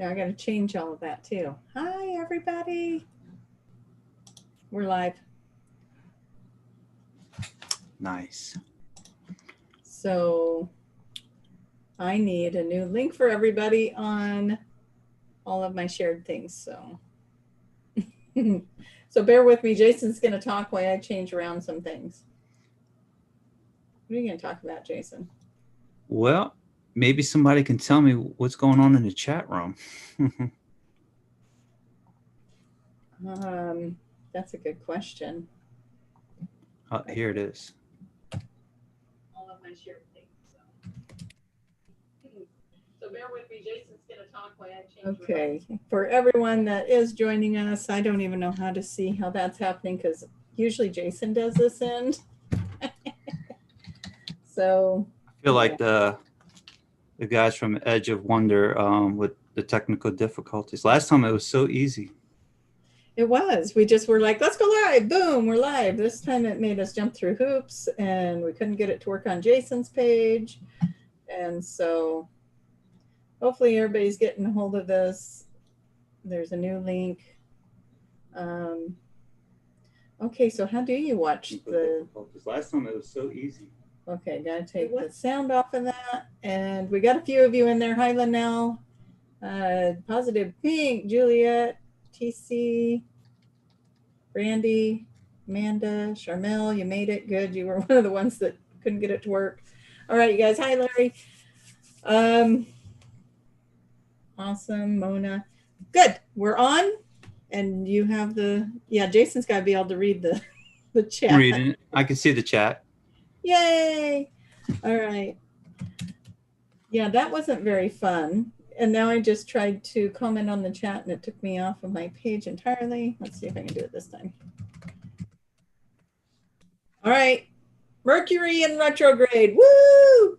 Now I got to change all of that too. Hi, everybody. We're live. Nice. So I need a new link for everybody on all of my shared things. So, so bear with me. Jason's going to talk while I change around some things. What are you going to talk about, Jason? Well, maybe somebody can tell me what's going on in the chat room. That's a good question. Oh, here it is. All of my shared things. So bear with me. Jason's going to talk while I change. Okay. For everyone that is joining us, I don't even know how to see how that's happening because usually Jason does this end. So I feel like the guys from Edge of Wonder with the technical difficulties. Last time it was so easy. It was. We just were like, let's go live. Boom, we're live. This time it made us jump through hoops and we couldn't get it to work on Jason's page. And so hopefully everybody's getting a hold of this. There's a new link. Okay, so how do you watch the... Last time it was so easy. Okay, gotta take the sound off of that. And we got a few of you in there. Hi, Linnell. Positive Pink, Juliet, TC, Brandy, Amanda, Charmel, you made it. Good. You were one of the ones that couldn't get it to work. All right, you guys. Hi, Larry. Awesome. Mona. Good. We're on. And you have the, yeah, Jason's got to be able to read the chat. I'm reading it. I can see the chat. Yay. All right. Yeah, that wasn't very fun. And now I just tried to comment on the chat and it took me off of my page entirely. Let's see if I can do it this time. All right. Mercury in retrograde. Woo!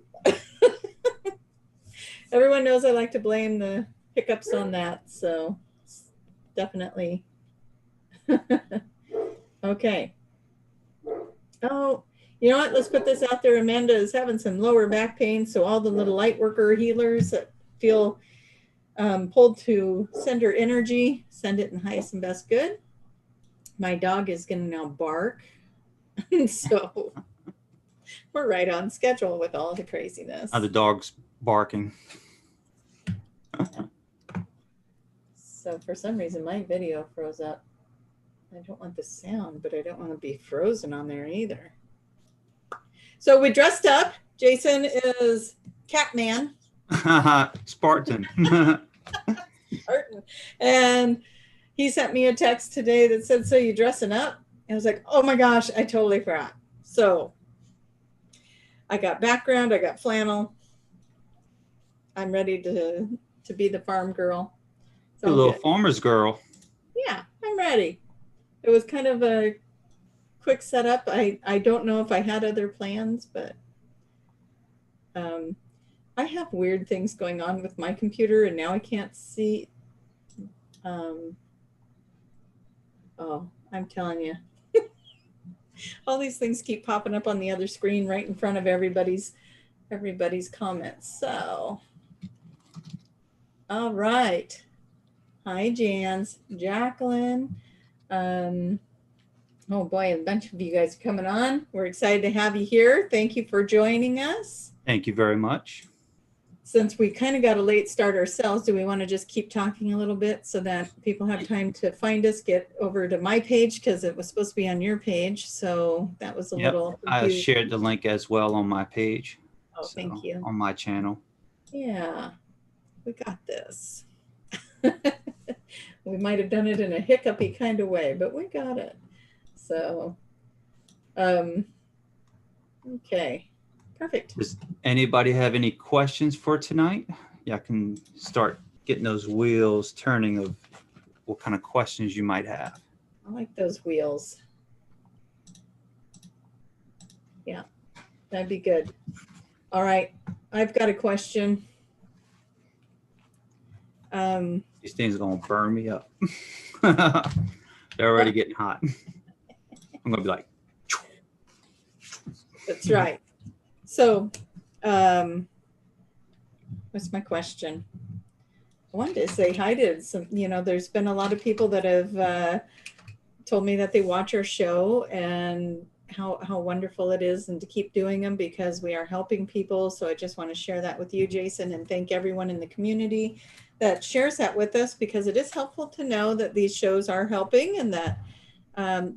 Everyone knows I like to blame the hiccups on that. So definitely. Okay. Oh, you know what? Let's put this out there. Amanda is having some lower back pain. So all the little light worker healers that feel pulled to send her energy, send it in highest and best good. My dog is going to now bark. So we're right on schedule with all the craziness. The dog's barking. So for some reason, my video froze up. I don't want the sound, but I don't want to be frozen on there either. So we dressed up. Jason is Catman. Spartan. Spartan. And he sent me a text today that said, so you dressing up? And I was like, oh my gosh, I totally forgot. So I got background, I got flannel. I'm ready to be the farm girl. A little farmer's girl. Yeah, I'm ready. It was kind of a quick setup. I don't know if I had other plans, but I have weird things going on with my computer and now I can't see. Oh, I'm telling you. All these things keep popping up on the other screen right in front of everybody's comments. So, all right. Hi, Jans, Jacqueline. Oh boy, a bunch of you guys are coming on. We're excited to have you here. Thank you for joining us. Thank you very much. Since we kind of got a late start ourselves, do we want to just keep talking a little bit so that people have time to find us, get over to my page because it was supposed to be on your page. So that was a little confusing. I shared the link as well on my page. Oh, so, thank you. On my channel. Yeah, we got this. We might have done it in a hiccupy kind of way, but we got it. So, okay, perfect. Does anybody have any questions for tonight? Yeah, I can start getting those wheels turning of what kind of questions you might have. I like those wheels. Yeah, that'd be good. All right, I've got a question. These things are going to burn me up. They're already getting hot. I'm going to be like. That's right. So, what's my question? wanted to say hi to some, there's been a lot of people that have told me that they watch our show and how wonderful it is, and to keep doing them because we are helping people. So I just want to share that with you, Jason, and thank everyone in the community that shares that with us, because it is helpful to know that these shows are helping and that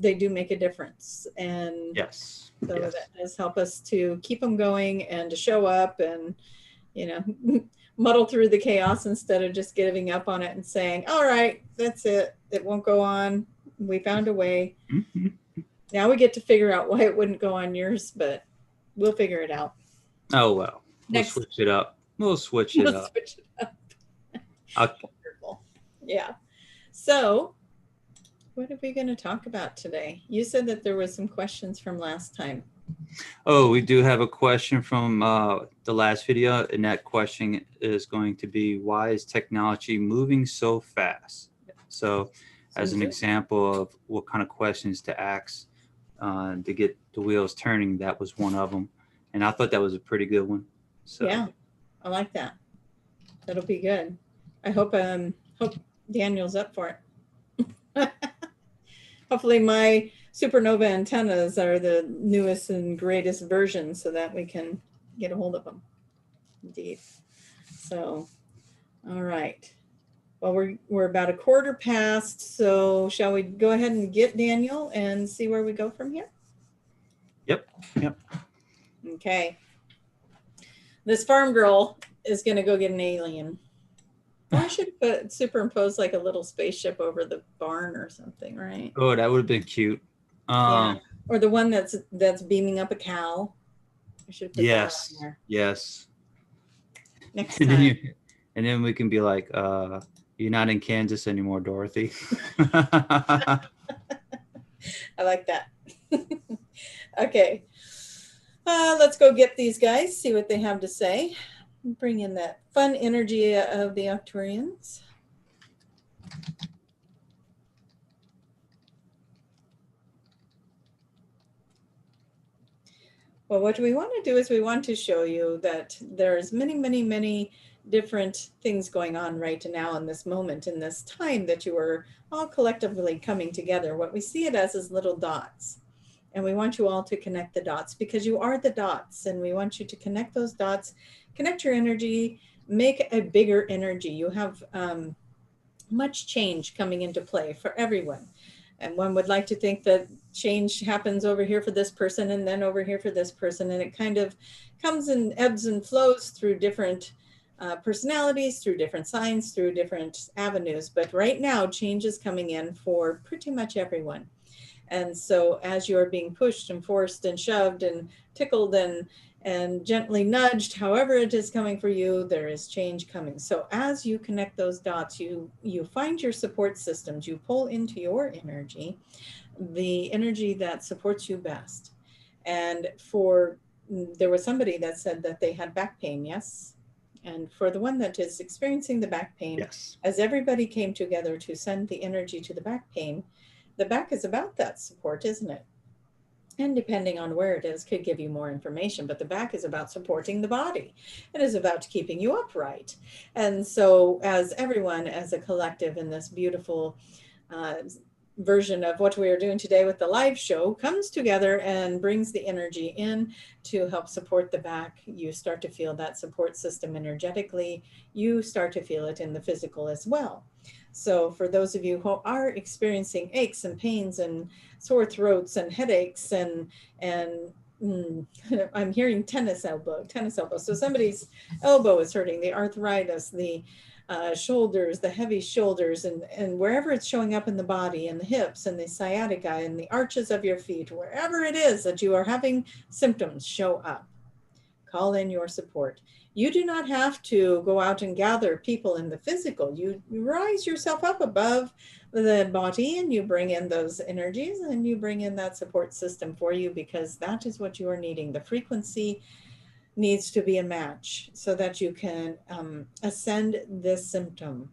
they do make a difference. And Yes. so Yes. that does help us to keep them going and to show up and, muddle through the chaos instead of just giving up on it and saying, all right, that's it. It won't go on. We found a way. Mm-hmm. Now we get to figure out why it wouldn't go on yours, but we'll figure it out. Oh, well, we'll switch it up. We'll switch it up. Switch it up. Okay. Wonderful. Yeah. So what are we going to talk about today? You said that there was some questions from last time. Oh, we do have a question from the last video, and that question is going to be, why is technology moving so fast? So as an example of what kind of questions to ask to get the wheels turning, that was one of them. And I thought that was a pretty good one. So yeah, I like that. That'll be good. I hope Daniel's up for it. Hopefully my supernova antennas are the newest and greatest version so that we can get a hold of them. Indeed. So, all right. Well, we're about a quarter past, so shall we go ahead and get Daniel and see where we go from here? Yep. Okay. This farm girl is going to go get an alien. Well, I should superimpose like a little spaceship over the barn or something, right? Oh, that would have been cute. Yeah. Or the one that's beaming up a cow. I should put that on there. Yes. Next time. And then we can be like, you're not in Kansas anymore, Dorothy. I like that. Okay. Let's go get these guys, see what they have to say. Bring in that fun energy of the Arcturians. Well, what we want to do is we want to show you that there's many different things going on right now in this moment, in this time that you are all collectively coming together. What we see it as is little dots. And we want you all to connect the dots because you are the dots, and we want you to connect those dots, connect your energy, make a bigger energy. You have much change coming into play for everyone. And one would like to think that change happens over here for this person and then over here for this person. And it kind of comes in ebbs and flows through different personalities, through different signs, through different avenues. But right now, change is coming in for pretty much everyone. And so as you're being pushed and forced and shoved and tickled and gently nudged, however it is coming for you, there is change coming. So as you connect those dots, you find your support systems, you pull into your energy, the energy that supports you best. And there was somebody that said that they had back pain, yes? And for the one that is experiencing the back pain, yes. As everybody came together to send the energy to the back pain, the back is about that support, isn't it? And depending on where it is, could give you more information, but the back is about supporting the body. It is about keeping you upright. And so as everyone, as a collective in this beautiful version of what we are doing today with the live show, comes together and brings the energy in to help support the back, you start to feel that support system energetically. You start to feel it in the physical as well. So for those of you who are experiencing aches and pains and sore throats and headaches and I'm hearing tennis elbow. So somebody's elbow is hurting, the arthritis, the shoulders, the heavy shoulders, and wherever it's showing up in the body, and the hips and the sciatica and the arches of your feet, wherever it is that you are having symptoms show up, call in your support. You do not have to go out and gather people in the physical. You rise yourself up above the body and you bring in those energies and you bring in that support system for you, because that is what you are needing. The frequency needs to be a match so that you can ascend the symptom,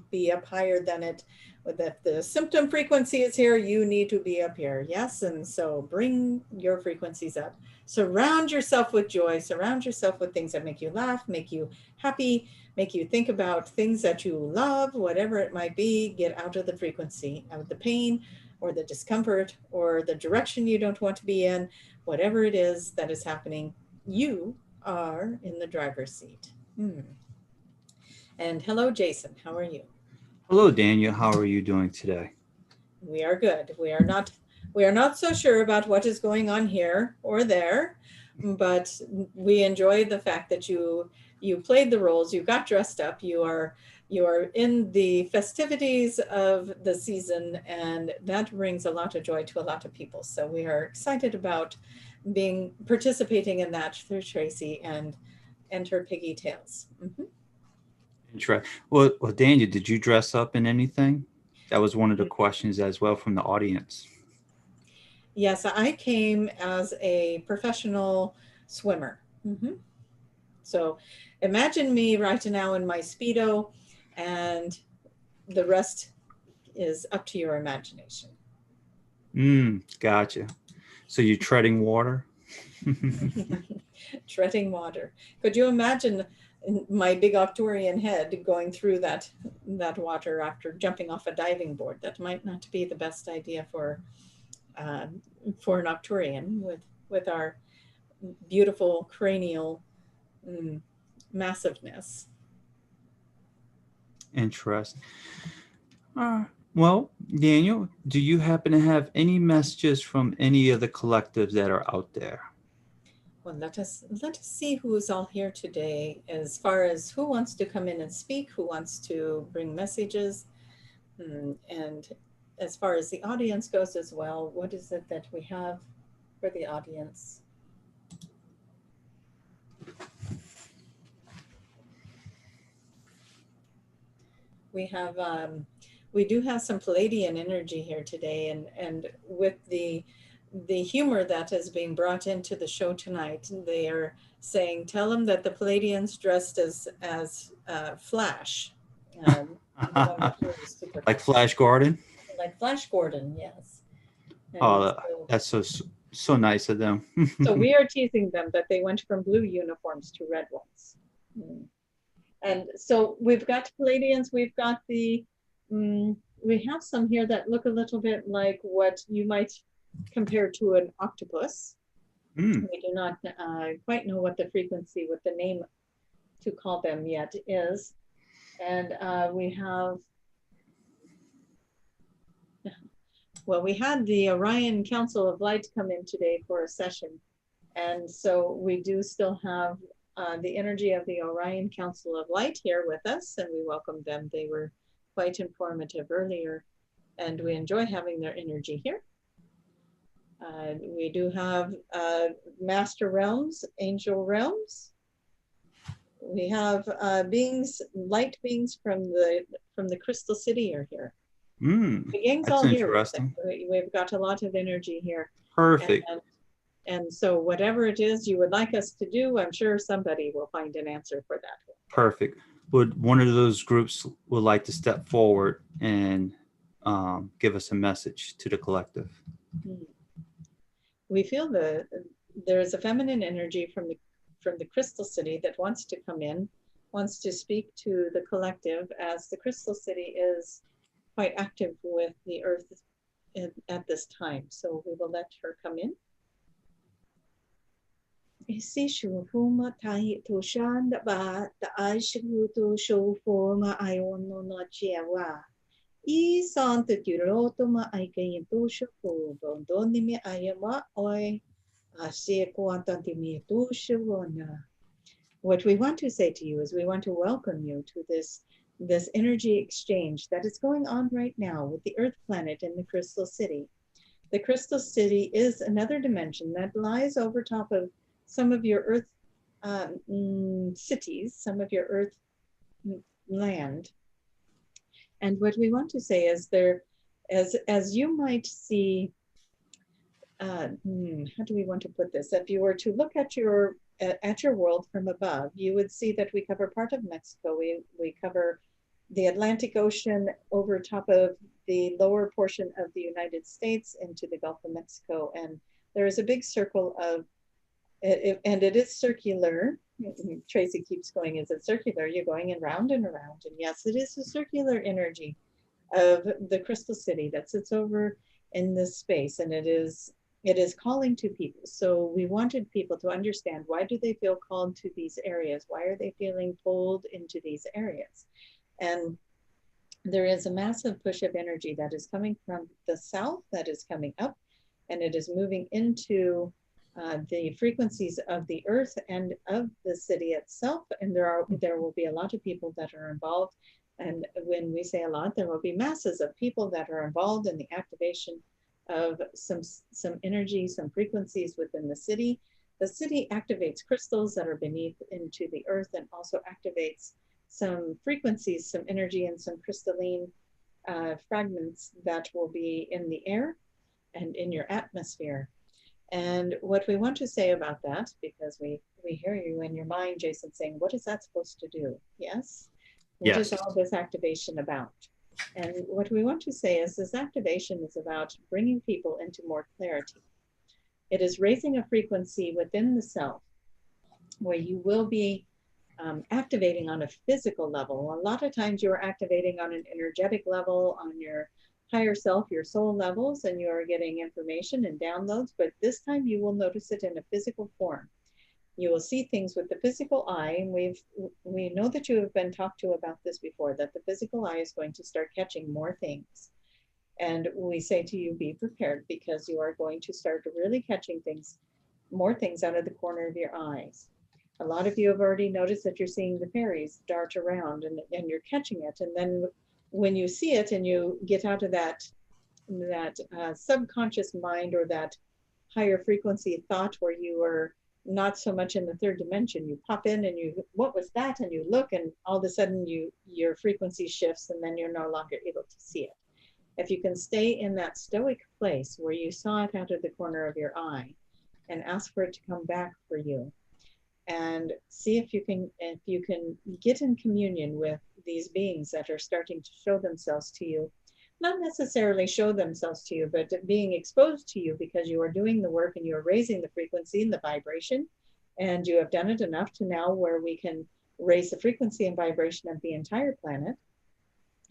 be up higher than it. If the symptom frequency is here, you need to be up here. Yes. And so bring your frequencies up. Surround yourself with joy, surround yourself with things that make you laugh, make you happy, make you think about things that you love, whatever it might be. Get out of the frequency, out of the pain or the discomfort or the direction you don't want to be in. Whatever it is that is happening, you are in the driver's seat. And hello, Jason. How are you? Hello, Daniel. How are you doing today? We are good. We are not so sure about what is going on here or there, but we enjoy the fact that you played the roles, you got dressed up, you are in the festivities of the season, and that brings a lot of joy to a lot of people. So we are excited about participating in that through Tracie and her piggy tails. Interesting. Well, Daniel, did you dress up in anything? That was one of the questions as well from the audience. Yes, I came as a professional swimmer. So imagine me right now in my Speedo, and the rest is up to your imagination. Gotcha. So you're treading water? Treading water. Could you imagine my big Octorian head going through that water after jumping off a diving board? That might not be the best idea for an Octorian with our beautiful cranial massiveness. Interesting. Well, Daniel, do you happen to have any messages from any of the collectives that are out there? Well, let us see who's all here today, as far as who wants to come in and speak, who wants to bring messages, and as far as the audience goes as well. What is it that we have for the audience? We do have some Palladian energy here today, and with the humor that is being brought into the show tonight, they are saying, tell them that the Palladians dressed as Flash. Like Flash Gordon? Like Flash Gordon, yes. And that's so nice of them. So we are teasing them that they went from blue uniforms to red ones. And so we've got Palladians, we've got we have some here that look a little bit like what you might compare to an octopus. We do not quite know what the frequency, what the name to call them yet is. And we had the Orion Council of Light come in today for a session. And so we do still have the energy of the Orion Council of Light here with us, and we welcome them. They were quite informative earlier, and we enjoy having their energy here. We do have master realms, angel realms. We have light beings from the Crystal City are here. The gang's all here. Interesting. We've got a lot of energy here. Perfect. And so whatever it is you would like us to do, I'm sure somebody will find an answer for that. Perfect. Would one of those groups would like to step forward and give us a message to the collective? We feel there's a feminine energy from the Crystal City that wants to come in, wants to speak to the collective, as the Crystal City is quite active with the earth at this time. So we will let her come in. Isi shufuma tai to shan ba the aishu to show for my iono not jewa. I san to rotoma I can to show for dondimi ayama oi. What we want to say to you is we want to welcome you to this energy exchange that is going on right now with the Earth planet and the Crystal City. The Crystal City is another dimension that lies over top of some of your Earth cities, some of your Earth land. And what we want to say is as you might see, how do we want to put this? If you were to look at your world from above, you would see that we cover part of Mexico. We cover the Atlantic Ocean over top of the lower portion of the United States into the Gulf of Mexico. And there is a big circle And it is circular. Tracie keeps going, is it circular? You're going around and around. And yes, it is a circular energy of the crystal city that sits over in this space. And it is calling to people. So we wanted people to understand, why do they feel called to these areas? Why are they feeling pulled into these areas? And there is a massive push of energy that is coming from the south, that is coming up, and it is moving into the frequencies of the earth and of the city itself. And there will be a lot of people that are involved. And when we say a lot, there will be masses of people that are involved in the activation of some energy, some frequencies within the city. The city activates crystals that are beneath into the earth, and also activates some frequencies, some energy, and some crystalline fragments that will be in the air and in your atmosphere. And what we want to say about that, because we hear you in your mind, Jason, saying, what is that supposed to do? Yes? What is all this activation about? And what we want to say is, this activation is about bringing people into more clarity. It is raising a frequency within the self where you will be activating on a physical level. A lot of times you are activating on an energetic level, on your higher self, your soul levels, and you are getting information and downloads, but this time you will notice it in a physical form. You will see things with the physical eye, and we know that you have been talked to about this before, that the physical eye is going to start catching more things. And we say to you, be prepared, because you are going to start really catching things, more things out of the corner of your eyes. A lot of you have already noticed that you're seeing the fairies dart around, and you're catching it. And then when you see it and you get out of that subconscious mind, or that higher frequency thought where you are not so much in the third dimension, you pop in and you, what was that? And you look, and all of a sudden your frequency shifts, and then you're no longer able to see it. If you can stay in that stoic place where you saw it out of the corner of your eye, and ask for it to come back for you, and see if you can get in communion with these beings that are starting to show themselves to you, not necessarily show themselves to you, but being exposed to you, because you are doing the work and you're raising the frequency and the vibration, and you have done it enough to now where we can raise the frequency and vibration of the entire planet.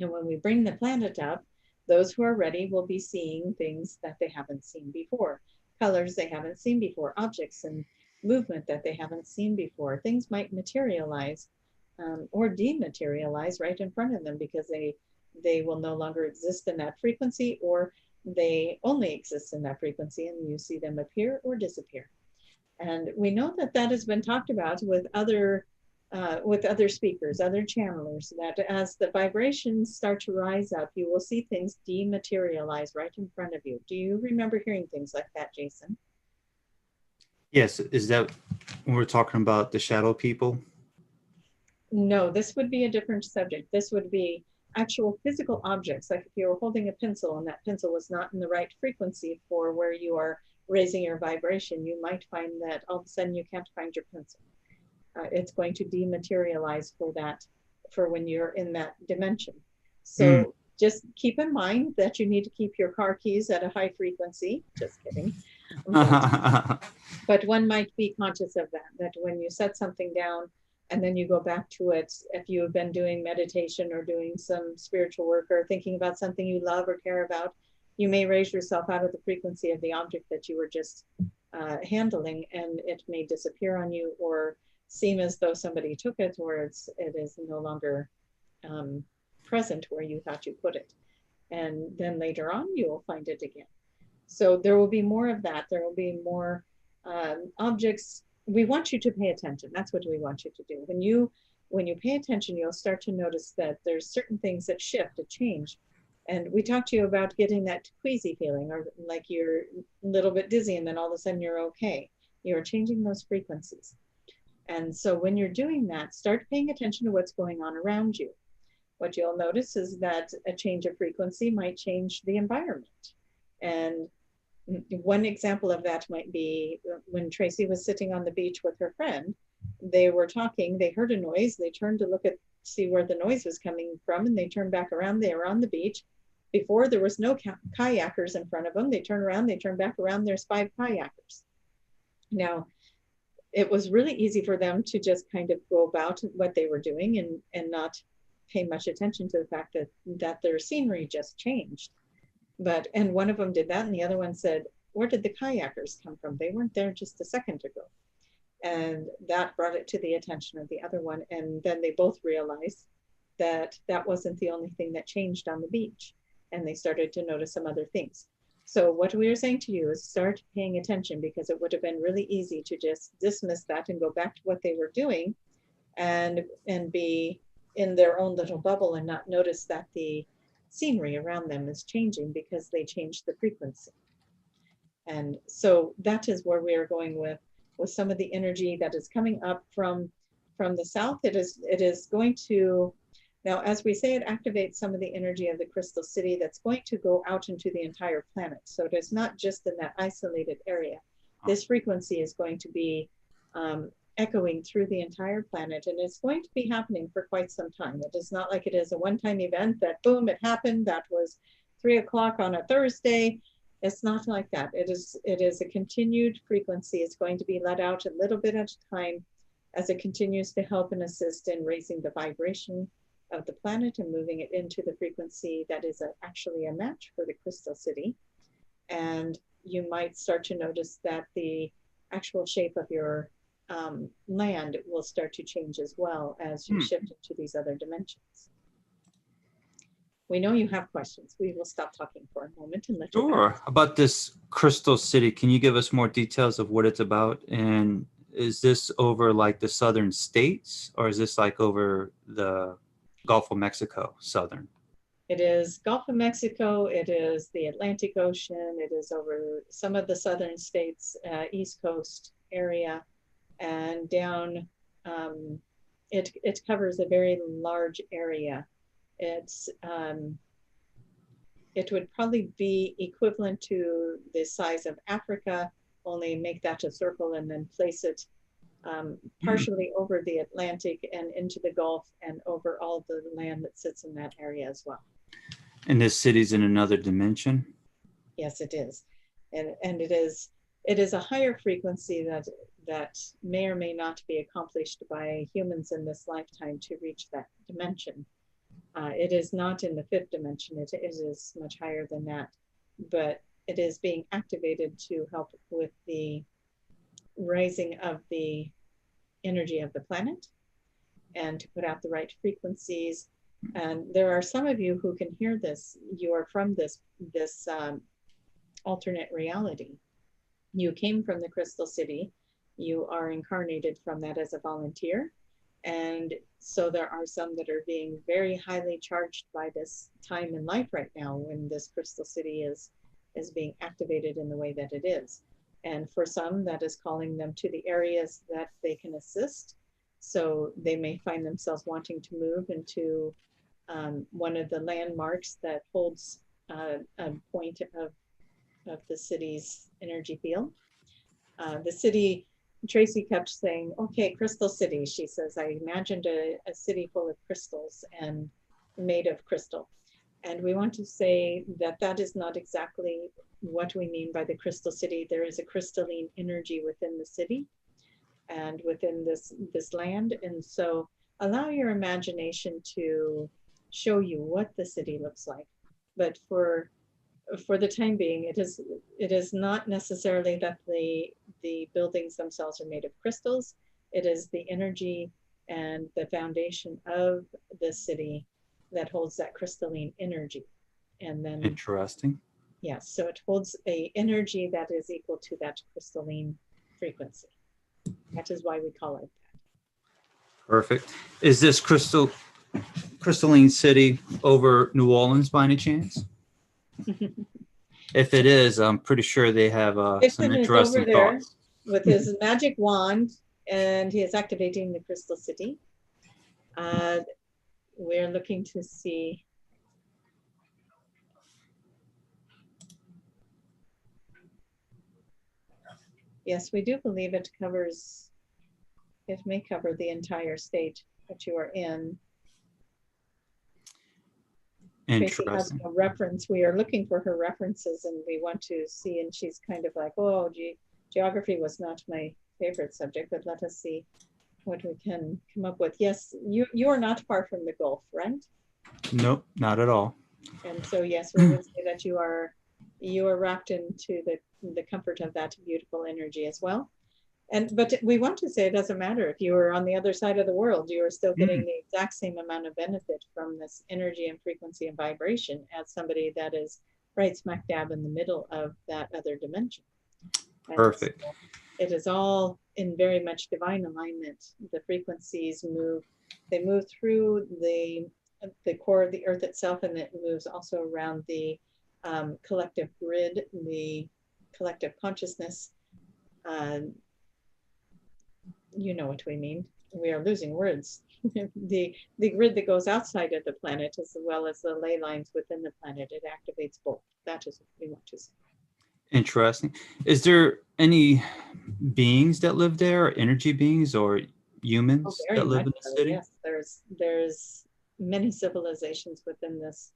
And when we bring the planet up, those who are ready will be seeing things that they haven't seen before, colors they haven't seen before, objects and movement that they haven't seen before. Things might materialize or dematerialize right in front of them, because they will no longer exist in that frequency, or they only exist in that frequency, and you see them appear or disappear. And we know that that has been talked about with other speakers, other channelers, that as the vibrations start to rise up, you will see things dematerialize right in front of you. Do you remember hearing things like that, Jason? Yes. Is that when we're talking about the shadow people? No, this would be a different subject. This would be actual physical objects. Like if you were holding a pencil and that pencil was not in the right frequency for where you are raising your vibration, you might find that all of a sudden you can't find your pencil. It's going to dematerialize for when you're in that dimension. So just keep in mind that you need to keep your car keys at a high frequency. Just kidding. But one might be conscious of that when you set something down and then you go back to it, if you have been doing meditation or doing some spiritual work or thinking about something you love or care about, you may raise yourself out of the frequency of the object that you were just handling, and it may disappear on you or seem as though somebody took it, or it is no longer present where you thought you put it. And then later on, you will find it again. So there will be more of that. There will be more objects. We want you to pay attention. That's what we want you to do. When you pay attention, you'll start to notice that there's certain things that shift, that change. And we talked to you about getting that queasy feeling, or like you're a little bit dizzy and then all of a sudden you're okay. You're changing those frequencies. And so when you're doing that, start paying attention to what's going on around you. What you'll notice is that a change of frequency might change the environment. And one example of that might be when Tracie was sitting on the beach with her friend. They were talking, they heard a noise, they turned to see where the noise was coming from, and they turned back around. They were on the beach. Before, there was no kayakers in front of them. They turned around, they turned back around, there's 5 kayakers. Now, it was really easy for them to just kind of go about what they were doing and not pay much attention to the fact that their scenery just changed. And one of them did that, and the other one said, where did the kayakers come from? They weren't there just a second ago. And that brought it to the attention of the other one. And then they both realized that that wasn't the only thing that changed on the beach. And they started to notice some other things. So what we are saying to you is start paying attention, because it would have been really easy to just dismiss that and go back to what they were doing and be in their own little bubble and not notice that the scenery around them is changing because they changed the frequency. And so that is where we are going with some of the energy that is coming up from the south. It is going to, now as we say, it activates some of the energy of the crystal city that's going to go out into the entire planet. So it is not just in that isolated area. This frequency is going to be echoing through the entire planet, and it's going to be happening for quite some time. It is not like it is a one-time event that boom, it happened, that was 3 o'clock on a Thursday. It's not like that. It is a continued frequency. It's going to be let out a little bit at a time as it continues to help and assist in raising the vibration of the planet and moving it into the frequency that is actually a match for the crystal city. And you might start to notice that the actual shape of your land will start to change as well as you shift into these other dimensions. We know you have questions. We will stop talking for a moment and let you Sure. About this crystal city, can you give us more details of what it's about? And is this over like the southern states, or is this like over the Gulf of Mexico, southern? It is Gulf of Mexico. It is the Atlantic Ocean. It is over some of the southern states, East Coast area, and down. It covers a very large area. It would probably be equivalent to the size of Africa, only make that a circle and then place it partially over the Atlantic and into the Gulf and over all the land that sits in that area as well. And this city's in another dimension? Yes, it is. And it is a higher frequency that may or may not be accomplished by humans in this lifetime to reach that dimension. It is not in the 5th dimension. It is much higher than that, but it is being activated to help with the rising of the energy of the planet and to put out the right frequencies. And there are some of you who can hear this. You are from this alternate reality. You came from the crystal city. You are incarnated from that as a volunteer. And so there are some that are being very highly charged by this time in life right now when this crystal city is being activated in the way that it is. And for some, that is calling them to the areas that they can assist. So they may find themselves wanting to move into one of the landmarks that holds a point of the city's energy field. The city, Tracie kept saying, okay, crystal city. She says, I imagined a city full of crystals and made of crystal. And we want to say that that is not exactly what we mean by the crystal city. There is a crystalline energy within the city and within this land. And so allow your imagination to show you what the city looks like. But for the time being, it is not necessarily that the buildings themselves are made of crystals. It is the energy and the foundation of the city that holds that crystalline energy. And then interesting. Yes, so it holds a energy that is equal to that crystalline frequency. That is why we call it that. Perfect. Is this crystalline city over New Orleans by any chance? If it is, I'm pretty sure they have some interesting over there thoughts. With his magic wand, and he is activating the crystal city. We're looking to see. Yes, we do believe it may cover the entire state that you are in. Tracie has a reference. We are looking for her references and we want to see, and she's kind of like, oh, geography was not my favorite subject, but let us see what we can come up with. Yes, you are not far from the Gulf, right? Nope, not at all. And so, yes, we would say that you are wrapped into the comfort of that beautiful energy as well. But we want to say it doesn't matter if you are on the other side of the world, you are still getting the exact same amount of benefit from this energy and frequency and vibration as somebody that is right smack dab in the middle of that other dimension. And Perfect. so it is all in very much divine alignment. The frequencies move, they move through the core of the earth itself, and it moves also around the collective grid, the collective consciousness. You know what we mean. We are losing words. the grid that goes outside of the planet, as well as the ley lines within the planet, it activates both. That is what we want to say. Interesting. Is there any beings that live there, or energy beings, or humans that live in the city? Yes, there's many civilizations within this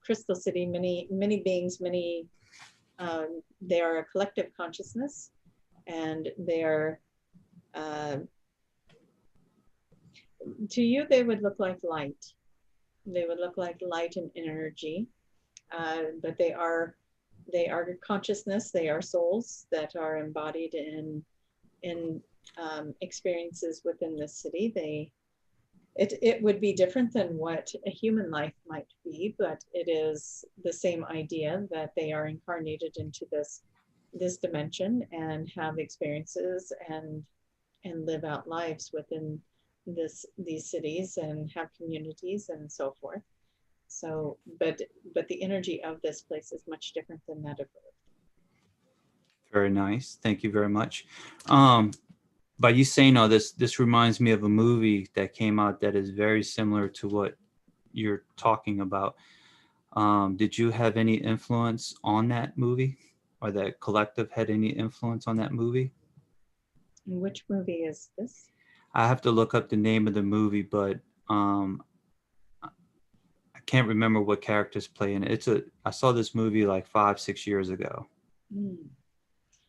crystal city. Many beings. Many. They are a collective consciousness, and they are. To you, they would look like light. They would look like light and energy, but they are consciousness. They are souls that are embodied in experiences within this city. It would be different than what a human life might be, but it is the same idea that they are incarnated into this dimension and have experiences and live out lives within these cities and have communities and so forth. So, but the energy of this place is much different than that of Earth. Very nice. Thank you very much. By you saying all this reminds me of a movie that came out that is very similar to what you're talking about. Did you have any influence on that movie, or that collective had any influence on that movie? Which movie is this? I have to look up the name of the movie, but I can't remember what characters play in it. I saw this movie like 5-6 years ago.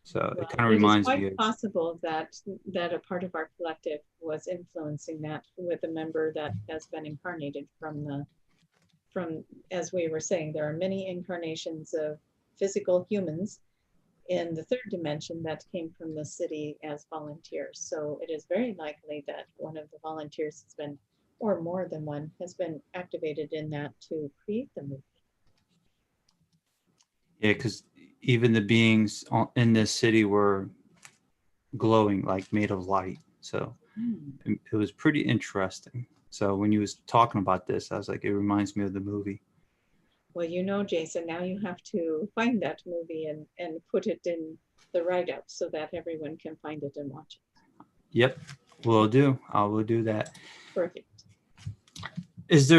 So it kind of reminds me. It is quite possible that a part of our collective was influencing that with a member that has been incarnated from, as we were saying, there are many incarnations of physical humans in the third dimension that came from the city as volunteers. So it is very likely that one of the volunteers has been, or more than one, has been activated in that to create the movie. Yeah, because even the beings in this city were glowing, like made of light. So it was pretty interesting. So when you was talking about this, I was like, it reminds me of the movie. Well, you know, Jason, now you have to find that movie and put it in the write-up so that everyone can find it and watch it. Yep, will do. I will do that. Perfect. Has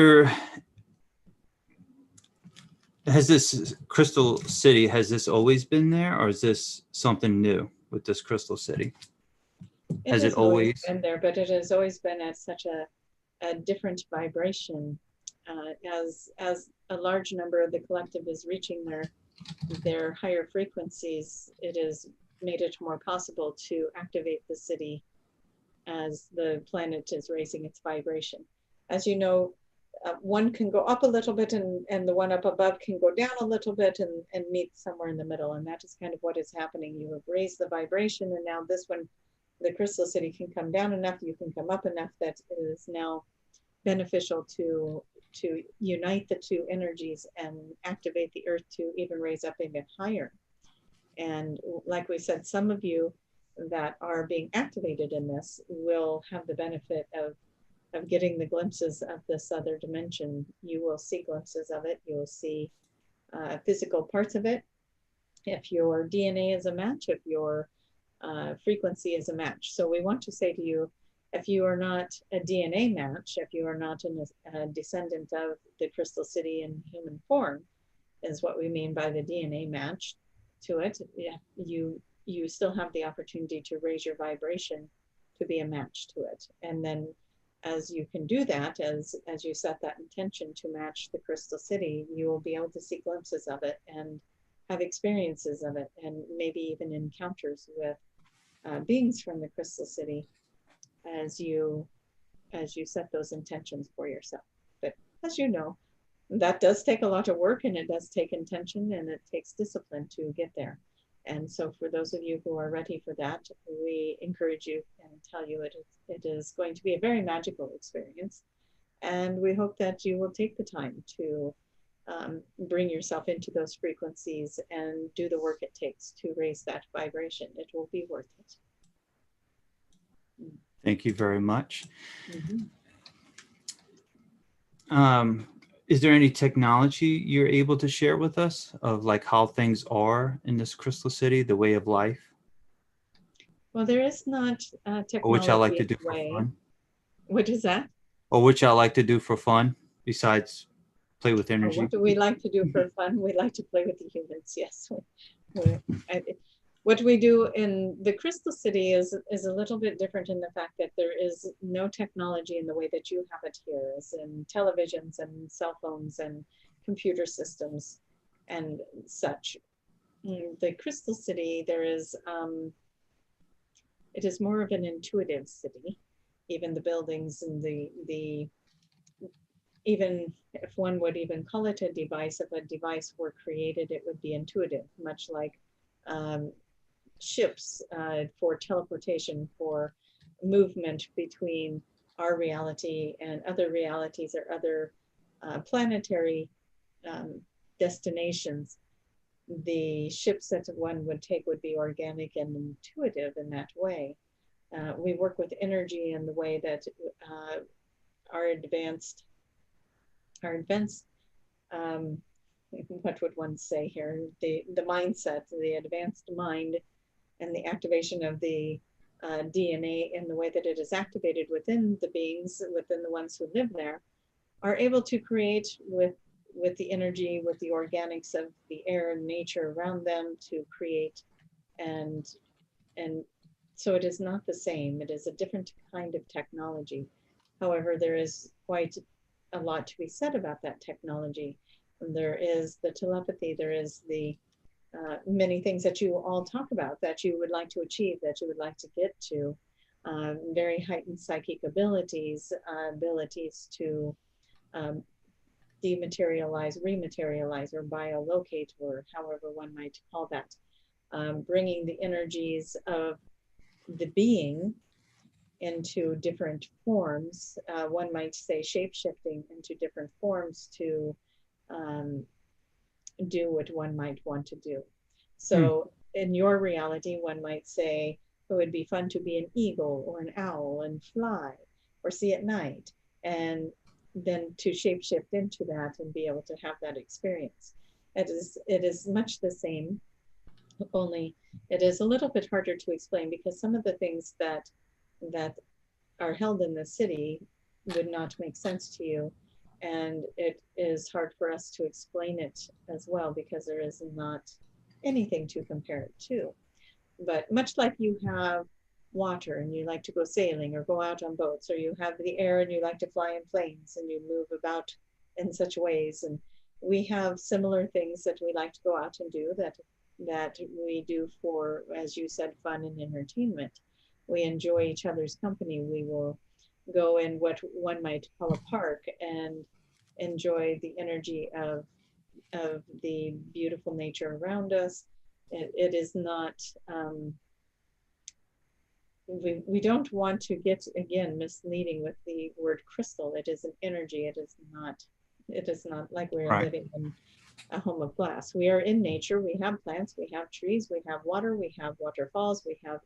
this Crystal City, has this always been there, or is this something new with this Crystal City? Has it always been there, but it has always been at such a different vibration. As a large number of the collective is reaching their higher frequencies, it has made it more possible to activate the city as the planet is raising its vibration. As you know, one can go up a little bit and the one up above can go down a little bit and meet somewhere in the middle. And that is kind of what is happening. You have raised the vibration, and now this one, the Crystal City, can come down enough, you can come up enough that it is now beneficial to unite the two energies and activate the earth to even raise up even higher. And like we said, some of you that are being activated in this will have the benefit of getting the glimpses of this other dimension. You will see glimpses of it. You will see physical parts of it. If your DNA is a match, if your frequency is a match. So we want to say to you, if you are not a DNA match, if you are not a descendant of the Crystal City in human form, is what we mean by the DNA match to it, you still have the opportunity to raise your vibration to be a match to it. And then as you can do that, as you set that intention to match the Crystal City, you will be able to see glimpses of it and have experiences of it, and maybe even encounters with beings from the Crystal City as you set those intentions for yourself. But as you know, that does take a lot of work, and it does take intention, and it takes discipline to get there. And so for those of you who are ready for that, we encourage you and tell you it is going to be a very magical experience. And we hope that you will take the time to bring yourself into those frequencies and do the work it takes to raise that vibration. It will be worth it. Thank you very much. Mm-hmm. Is there any technology you're able to share with us of like how things are in this Crystal City, the way of life? Well, there is not technology. Or which I like to do for fun. What is that? Or which I like to do for fun besides play with energy. What do we like to do for fun? We like to play with the humans. Yes. What we do in the Crystal City is a little bit different in the fact that there is no technology in the way that you have it here, as in televisions and cell phones and computer systems and such. In the Crystal City, there is, it is more of an intuitive city. Even the buildings and even if one would even call it a device, if a device were created, it would be intuitive, much like ships for teleportation, for movement between our reality and other realities or other planetary destinations. The ships that one would take would be organic and intuitive in that way. We work with energy in the way that our advanced, what would one say here? The mindset, the advanced mind, and the activation of the DNA in the way that it is activated within the beings, within the ones who live there, are able to create with the energy, with the organics of the air and nature around them to create. And so it is not the same. It is a different kind of technology. However, there is quite a lot to be said about that technology. And there is the telepathy, there is the many things that you all talk about that you would like to achieve, that you would like to get to, very heightened psychic abilities, abilities to dematerialize, rematerialize, or biolocate, or however one might call that, bringing the energies of the being into different forms. One might say shape-shifting into different forms to do what one might want to do. So in your reality, one might say it would be fun to be an eagle or an owl and fly or see at night, and then to shapeshift into that and be able to have that experience. It is much the same, only it is a little bit harder to explain because some of the things that are held in the city would not make sense to you. And it is hard for us to explain it as well because there is not anything to compare it to. But much like you have water and you like to go sailing or go out on boats, or you have the air and you like to fly in planes and you move about in such ways. And we have similar things that we like to go out and do that we do for, as you said, fun and entertainment. We enjoy each other's company. We will go in what one might call a park and enjoy the energy of the beautiful nature around us. It is not, we don't want to get, again, misleading with the word crystal. It is an energy. It is not like we're living in a home of glass. We are in nature. We have plants, we have trees, we have water, we have waterfalls, we have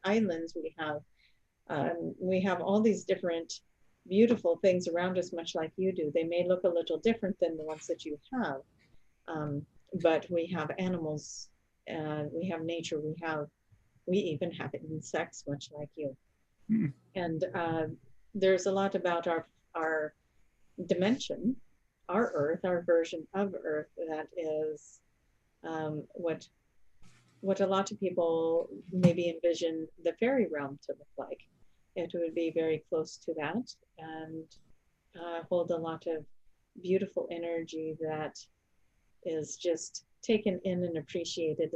islands, we have all these different beautiful things around us, much like you do. They may look a little different than the ones that you have, but we have animals, we have nature, we even have insects, much like you. And there's a lot about our dimension, our Earth, our version of Earth, that is what a lot of people maybe envision the fairy realm to look like. It would be very close to that and hold a lot of beautiful energy that is just taken in and appreciated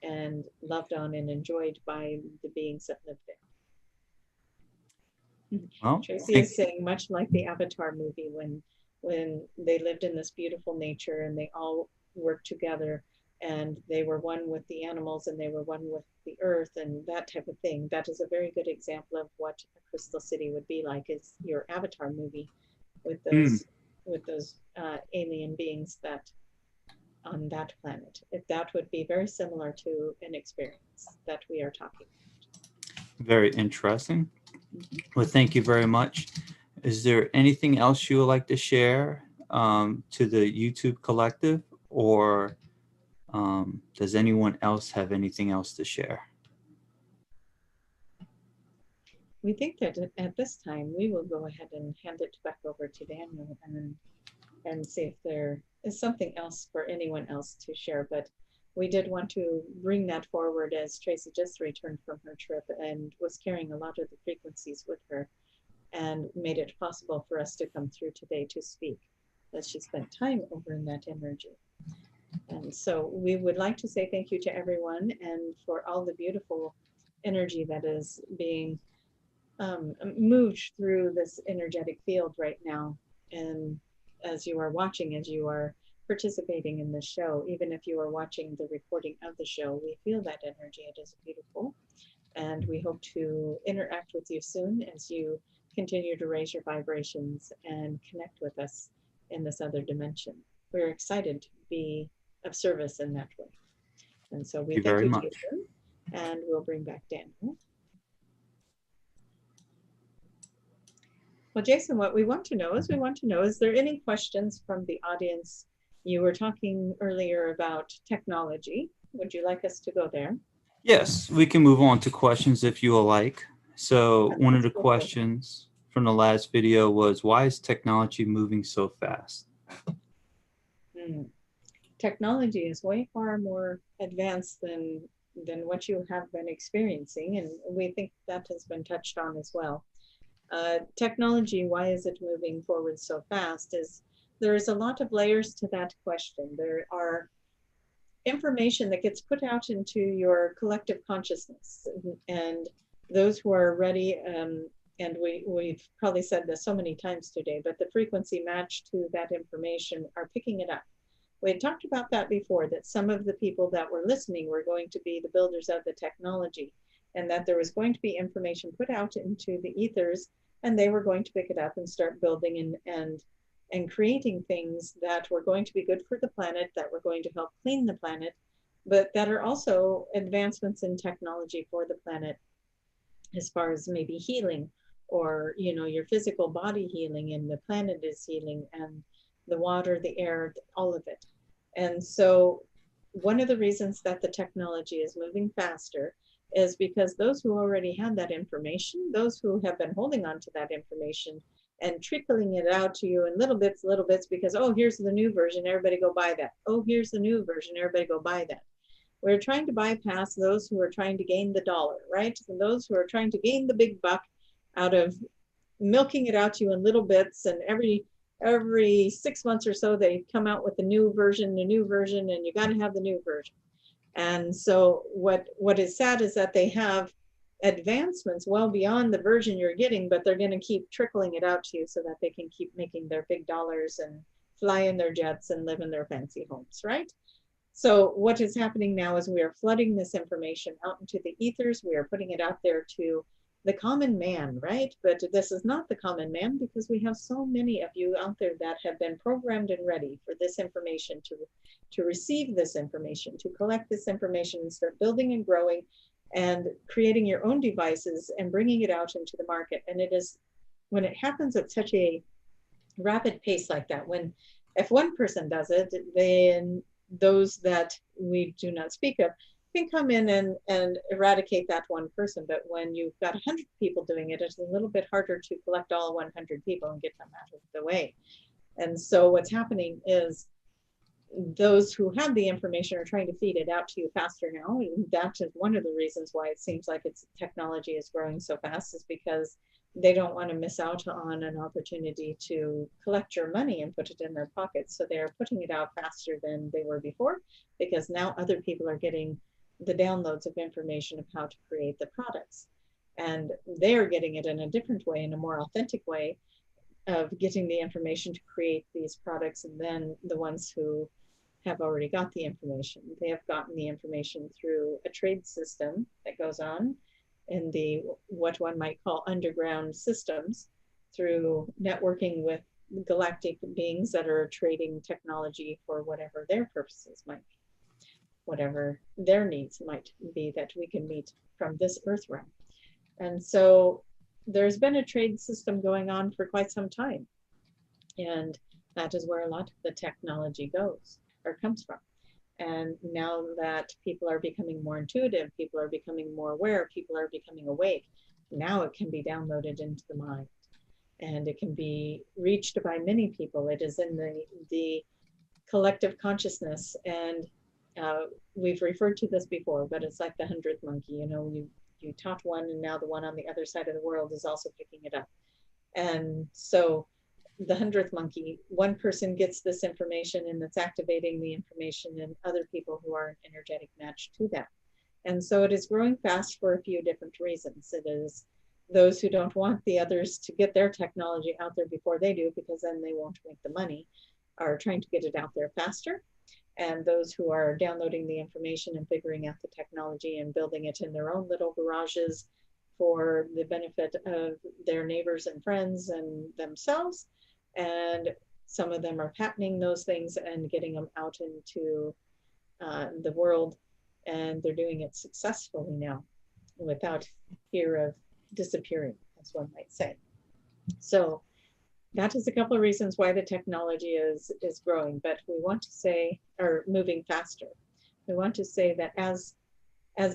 and loved on and enjoyed by the beings that live there. Well, Tracie is saying, much like the Avatar movie, when they lived in this beautiful nature and they all worked together and they were one with the animals and they were one with the earth and that type of thing. That is a very good example of what a crystal city would be like, is your Avatar movie with those alien beings that on that planet. If that would be very similar to an experience that we are talking about. Very interesting. Well, thank you very much. Is there anything else you would like to share to the YouTube collective, or does anyone else have anything else to share? We think that at this time, we will go ahead and hand it back over to Daniel and see if there is something else for anyone else to share. But we did want to bring that forward as Tracie just returned from her trip and was carrying a lot of the frequencies with her, and made it possible for us to come through today to speak, that she spent time over in that energy. And so we would like to say thank you to everyone and for all the beautiful energy that is being moved through this energetic field right now. And as you are watching, as you are participating in the show, even if you are watching the recording of the show, we feel that energy. It is beautiful. And we hope to interact with you soon as you continue to raise your vibrations and connect with us in this other dimension. We're excited to be of service in that way. And so we thank you, Jason, and we'll bring back Daniel. Well, Jason, what we want to know is, is there any questions from the audience? You were talking earlier about technology. Would you like us to go there? Yes, we can move on to questions if you would like. So one of the questions from the last video was, why is technology moving so fast? Technology is way far more advanced than what you have been experiencing, and we think that has been touched on as well. Technology, why is it moving forward so fast? There is a lot of layers to that question. There are information that gets put out into your collective consciousness, and those who are ready, and we've probably said this so many times today, but the frequency matched to that information are picking it up. We had talked about that before, that some of the people that were listening were going to be the builders of the technology, and that there was going to be information put out into the ethers, and they were going to pick it up and start building and creating things that were going to be good for the planet, that were going to help clean the planet, but that are also advancements in technology for the planet, as far as maybe healing, or your physical body healing, and the planet is healing, and the water, the air, all of it. And so one of the reasons that the technology is moving faster is because those who already had that information, those who have been holding on to that information and trickling it out to you in little bits, because, oh, here's the new version, everybody go buy that. Oh, here's the new version, everybody go buy that. We're trying to bypass those who are trying to gain the dollar, right? And those who are trying to gain the big buck out of milking it out to you in little bits, and every 6 months or so they come out with a new version, and you got to have the new version. And so what is sad is that they have advancements well beyond the version you're getting, but they're going to keep trickling it out to you so that they can keep making their big dollars and fly in their jets and live in their fancy homes, right? So what is happening now is we are flooding this information out into the ethers. We are putting it out there to the common man, right? But this is not the common man, because we have so many of you out there that have been programmed and ready for this information, to receive this information, to collect this information and start building and growing and creating your own devices and bringing it out into the market. And it is, when it happens at such a rapid pace like that, if one person does it, then those that we do not speak of can come in and eradicate that one person. But when you've got 100 people doing it, it's a little bit harder to collect all 100 people and get them out of the way. And so what's happening is those who have the information are trying to feed it out to you faster now. And that is one of the reasons why it seems like technology is growing so fast, is because they don't want to miss out on an opportunity to collect your money and put it in their pockets. So they're putting it out faster than they were before, because now other people are getting the downloads of information of how to create the products. And they're getting it in a different way, in a more authentic way of getting the information to create these products. And then the ones who have already got the information, they have gotten the information through a trade system that goes on in the, what one might call underground systems, through networking with galactic beings that are trading technology for whatever their purposes might be, whatever their needs might be that we can meet from this earth realm. And so there's been a trade system going on for quite some time. And that is where a lot of the technology goes or comes from. And now that people are becoming more intuitive, people are becoming more aware, people are becoming awake, now it can be downloaded into the mind. And it can be reached by many people. It is in the collective consciousness. And we've referred to this before, but it's like the 100th monkey. You know, you taught one, and now the one on the other side of the world is also picking it up. And so the 100th monkey, one person gets this information and it's activating the information in other people who are an energetic match to that. And so it is growing fast for a few different reasons. It is those who don't want the others to get their technology out there before they do, because then they won't make the money, are trying to get it out there faster. And those who are downloading the information and figuring out the technology and building it in their own little garages for the benefit of their neighbors and friends and themselves. And some of them are patenting those things and getting them out into the world, and they're doing it successfully now without fear of disappearing, as one might say. So that is a couple of reasons why the technology is growing, but we want to say, or moving faster. We want to say that as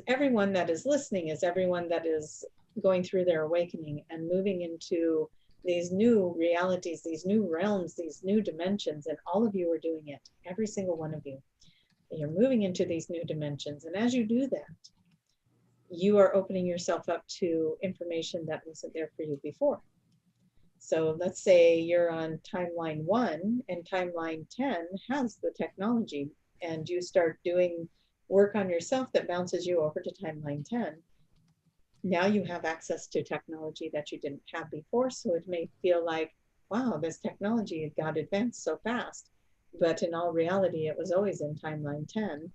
everyone that is listening, as everyone that is going through their awakening and moving into these new realities, these new realms, these new dimensions, and all of you are doing it, every single one of you. You're moving into these new dimensions. And as you do that, you are opening yourself up to information that wasn't there for you before. So let's say you're on timeline 1 and timeline 10 has the technology, and you start doing work on yourself that bounces you over to timeline 10. Now you have access to technology that you didn't have before. So it may feel like, wow, this technology got advanced so fast. But in all reality, it was always in timeline 10.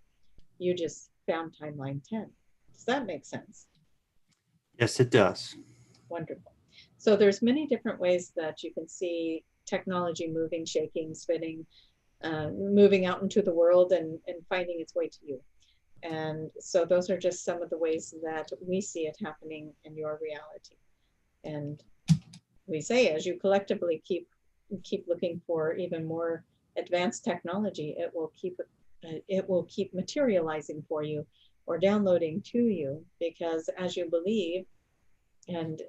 You just found timeline 10. Does that make sense? Yes, it does. Wonderful. So there's many different ways that you can see technology moving, shaking, spinning, moving out into the world and finding its way to you. And so those are just some of the ways that we see it happening in your reality. And we say, as you collectively keep looking for even more advanced technology, it will keep materializing for you or downloading to you, because as you believe and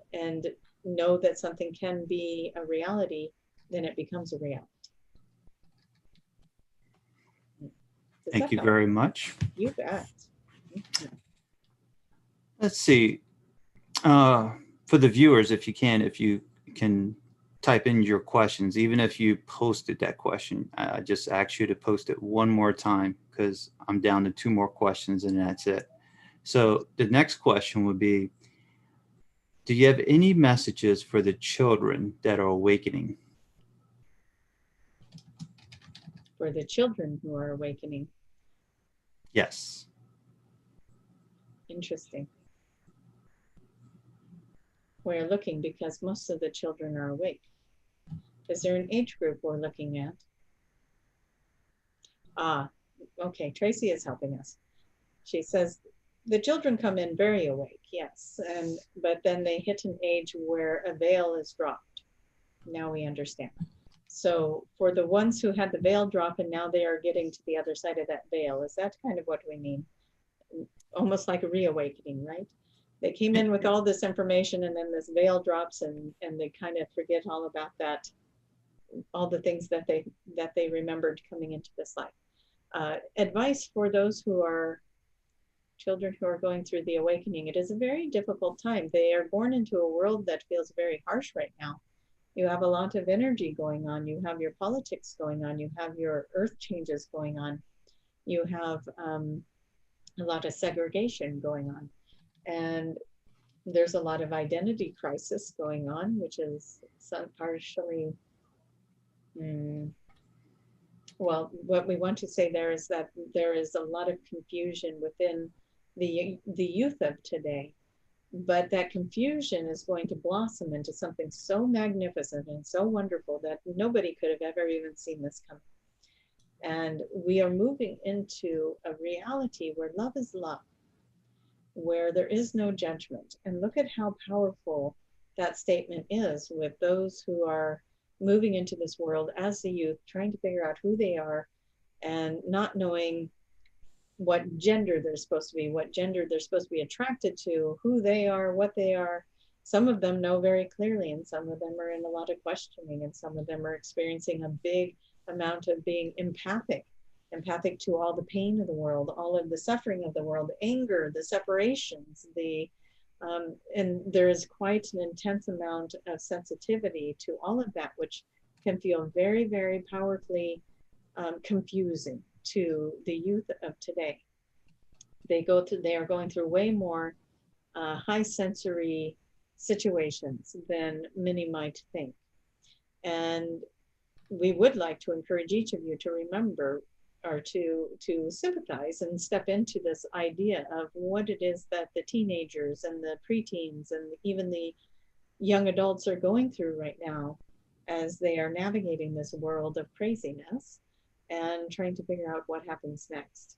know that something can be a reality, then it becomes a reality. Thank you very much. You bet. Let's see. For the viewers, if you can type in your questions, even if you posted that question, I just ask you to post it one more time, because I'm down to 2 more questions and that's it. So the next question would be, do you have any messages for the children that are awakening? For the children who are awakening? Yes. Interesting. We're looking because most of the children are awake. Is there an age group we're looking at? Okay, Tracie is helping us. She says the children come in very awake, yes, but then they hit an age where a veil is dropped. Now we understand. So for the ones who had the veil drop and now they are getting to the other side of that veil, is that kind of what we mean? Almost like a reawakening, right? They came in with all this information and then this veil drops and they kind of forget all about that, all the things that they remembered coming into this life. Advice for those who are children who are going through the awakening: it is a very difficult time. They are born into a world that feels very harsh right now. You have a lot of energy going on. You have your politics going on. You have your earth changes going on. You have a lot of segregation going on. And there's a lot of identity crisis going on, which is some partially, well, what we want to say there is that there is a lot of confusion within the youth of today. But that confusion is going to blossom into something so magnificent and so wonderful that nobody could have ever even seen this coming. And we are moving into a reality where love is love, where there is no judgment. And look at how powerful that statement is with those who are moving into this world as the youth, trying to figure out who they are and not knowing what gender they're supposed to be, what gender they're supposed to be attracted to, who they are, what they are. Some of them know very clearly, and some of them are in a lot of questioning, and some of them are experiencing a big amount of being empathic to all the pain of the world, all of the suffering of the world, the anger, the separations, and there is quite an intense amount of sensitivity to all of that, which can feel very, very powerfully confusing to the youth of today. They are going through way more high sensory situations than many might think. And we would like to encourage each of you to remember or to sympathize and step into this idea of what it is that the teenagers and the preteens and even the young adults are going through right now as they are navigating this world of craziness and trying to figure out what happens next.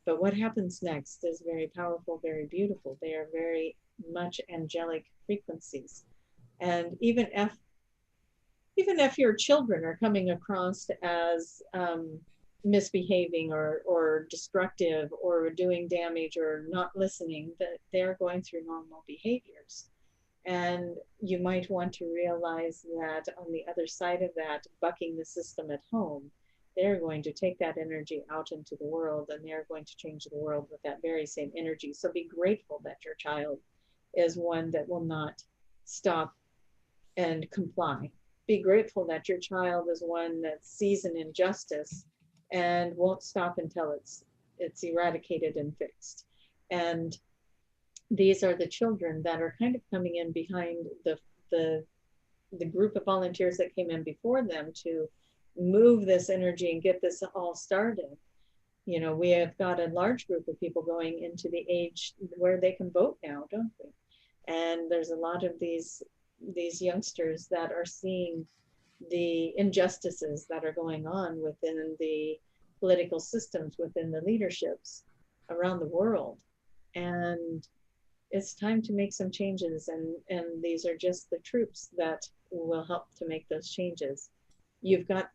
But what happens next is very powerful, very beautiful. They are very much angelic frequencies. And even if your children are coming across as misbehaving or destructive or doing damage or not listening, that they're going through normal behaviors. And you might want to realize that on the other side of that, bucking the system at home, they're going to take that energy out into the world, and they're going to change the world with that very same energy. So be grateful that your child is one that will not stop and comply. Be grateful that your child is one that sees an injustice and won't stop until it's eradicated and fixed. And these are the children that are kind of coming in behind the group of volunteers that came in before them to move this energy and get this all started. You know, we have got a large group of people going into the age where they can vote now, don't we? And there's a lot of these youngsters that are seeing the injustices that are going on within the political systems, within the leaderships around the world. And it's time to make some changes, and these are just the troops that will help to make those changes. You've got,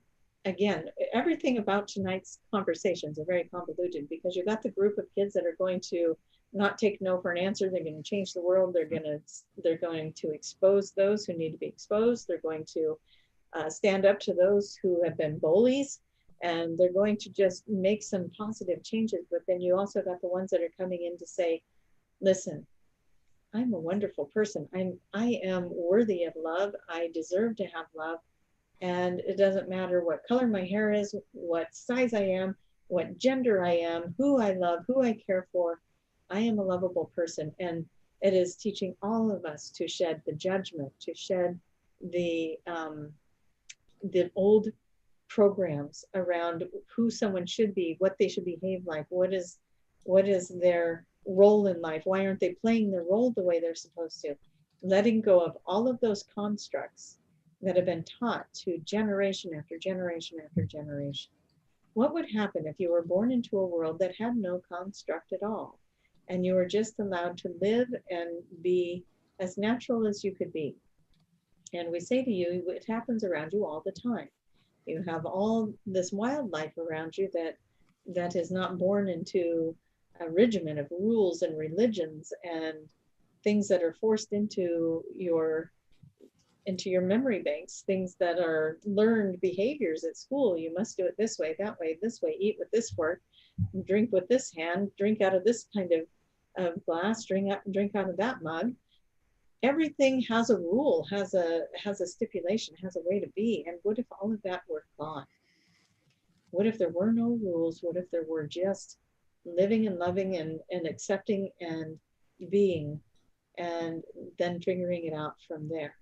again, everything about tonight's conversations are very convoluted because you've got the group of kids that are going to not take no for an answer. They're going to change the world. They're going to expose those who need to be exposed. They're going to stand up to those who have been bullies, and they're going to just make some positive changes. But then you also got the ones that are coming in to say, listen, I'm a wonderful person. I am worthy of love. I deserve to have love. And it doesn't matter what color my hair is, what size I am, what gender I am, who I love, who I care for. I am a lovable person. And it is teaching all of us to shed the judgment, to shed the old programs around who someone should be, what they should behave like, what is their role in life, why aren't they playing their role the way they're supposed to. Letting go of all of those constructs that have been taught to generation after generation after generation. What would happen if you were born into a world that had no construct at all, and you were just allowed to live and be as natural as you could be? And we say to you, it happens around you all the time. You have all this wildlife around you that is not born into a regimen of rules and religions and things that are forced into your memory banks, things that are learned behaviors at school. You must do it this way, this way, eat with this fork, drink with this hand, drink out of this kind of glass, drink out of that mug. Everything has a rule, has a stipulation, has a way to be. And what if all of that were gone? What if there were no rules? What if there were just living and loving and accepting and being, and then figuring it out from there.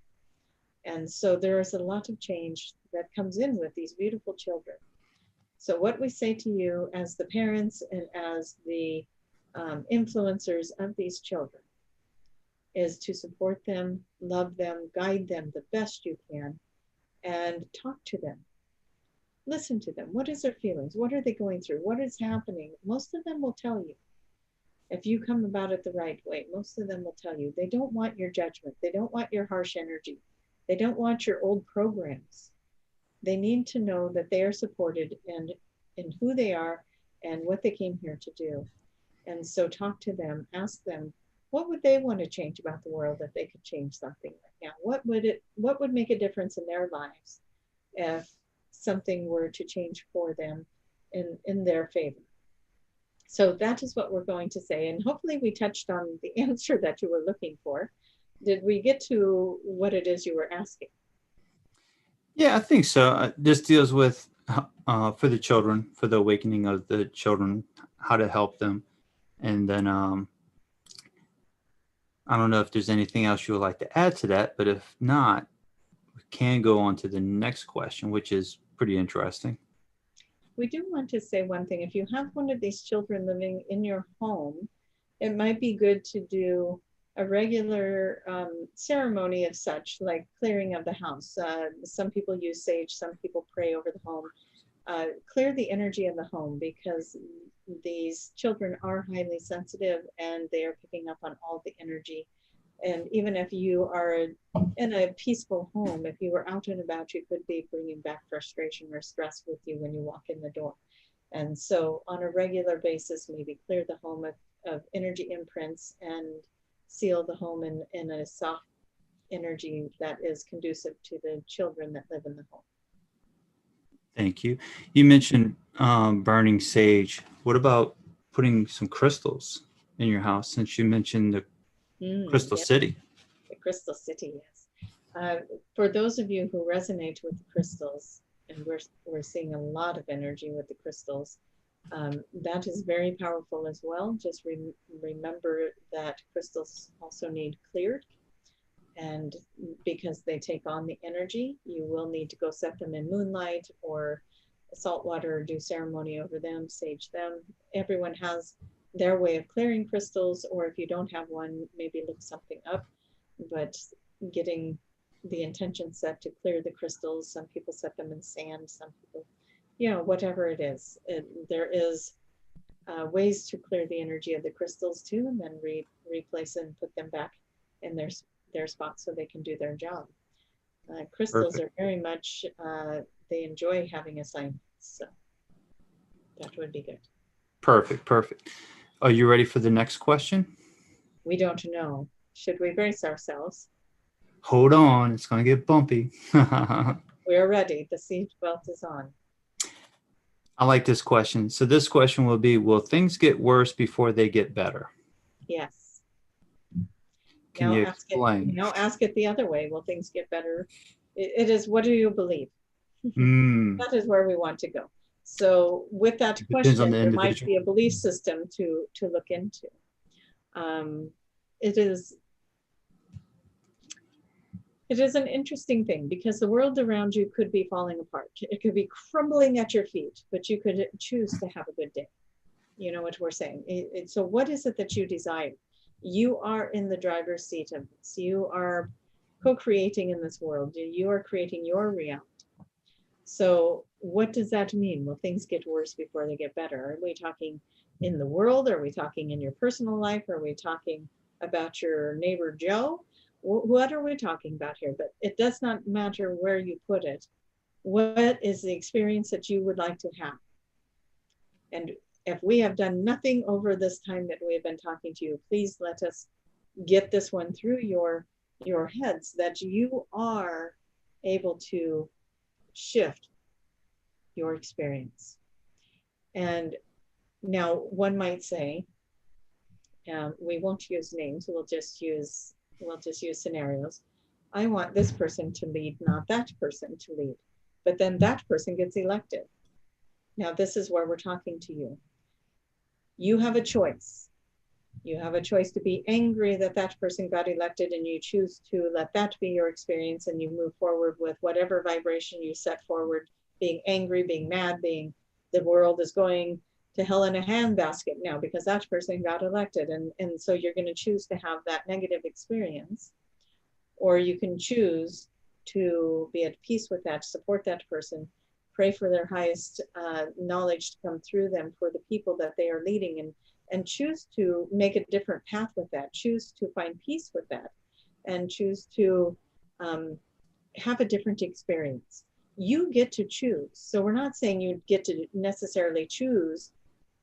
And so there is a lot of change that comes in with these beautiful children. So what we say to you as the parents and as the influencers of these children is to support them, love them, guide them the best you can, and talk to them. Listen to them. What is their feelings? What are they going through? What is happening? Most of them will tell you. If you come about it the right way, most of them will tell you. They don't want your judgment. They don't want your harsh energy. They don't want your old programs. They need to know that they are supported and in who they are and what they came here to do. And so talk to them, ask them, what would they want to change about the world if they could change something right now? What would make a difference in their lives if something were to change for them in their favor? So that is what we're going to say. And hopefully we touched on the answer that you were looking for. Did we get to what it is you were asking? Yeah, I think so. This deals with for the children, for the awakening of the children, how to help them. And then I don't know if there's anything else you would like to add to that, but if not, we can go on to the next question, which is pretty interesting. We do want to say one thing. If you have one of these children living in your home, it might be good to do a regular ceremony of such, like clearing of the house. Some people use sage, some people pray over the home. Clear the energy of the home, because these children are highly sensitive and they are picking up on all the energy. And even if you are in a peaceful home, if you were out and about, you could be bringing back frustration or stress with you when you walk in the door. And so on a regular basis, maybe clear the home of energy imprints and seal the home in a soft energy that is conducive to the children that live in the home. Thank you. You mentioned burning sage. What about putting some crystals in your house, since you mentioned the Crystal City? The Crystal City, yes. For those of you who resonate with the crystals, and we're seeing a lot of energy with the crystals, that is very powerful as well. Just remember that crystals also need cleared, and because they take on the energy, you will need to go set them in moonlight or salt water, or do ceremony over them, sage them. Everyone has their way of clearing crystals, or if you don't have one, maybe look something up. But getting the intention set to clear the crystals, some people set them in sand, some people, whatever it is. There is ways to clear the energy of the crystals too, and then replace and put them back in their spot so they can do their job. Crystals Perfect. Are very much, they enjoy having assignments, so that would be good. Perfect. Are you ready for the next question? We don't know. Should we brace ourselves? Hold on, it's going to get bumpy. We're ready. The seat belt is on. I like this question. So this question will be, will things get worse before they get better? Yes. Can you explain? Ask it the other way. Will things get better? It is, what do you believe? That is where we want to go. So with that question, there might be a belief system to look into. It is an interesting thing, because the world around you could be falling apart. It could be crumbling at your feet, but you could choose to have a good day. You know what we're saying? So what is it that you desire? You are in the driver's seat of this. You are co-creating in this world. You are creating your reality. So what does that mean? Will things get worse before they get better? Are we talking in the world? Are we talking in your personal life? Are we talking about your neighbor Joe? What are we talking about here? But it does not matter where you put it. What is the experience that you would like to have? And if we have done nothing over this time that we have been talking to you, please let us get this one through your heads, that you are able to shift your experience. And now one might say, we won't use names, we'll just use scenarios. I want this person to lead, not that person to lead. But then that person gets elected. Now this is where we're talking to you. You have a choice. You have a choice to be angry that that person got elected, and you choose to let that be your experience, and you move forward with whatever vibration you set forward, being angry, being mad, being the world is going to hell in a handbasket now because that person got elected. And so you're going to choose to have that negative experience. Or you can choose to be at peace with that, support that person, pray for their highest knowledge to come through them for the people that they are leading, and choose to make a different path with that, choose to find peace with that, and choose to have a different experience. You get to choose. So we're not saying you get to necessarily choose,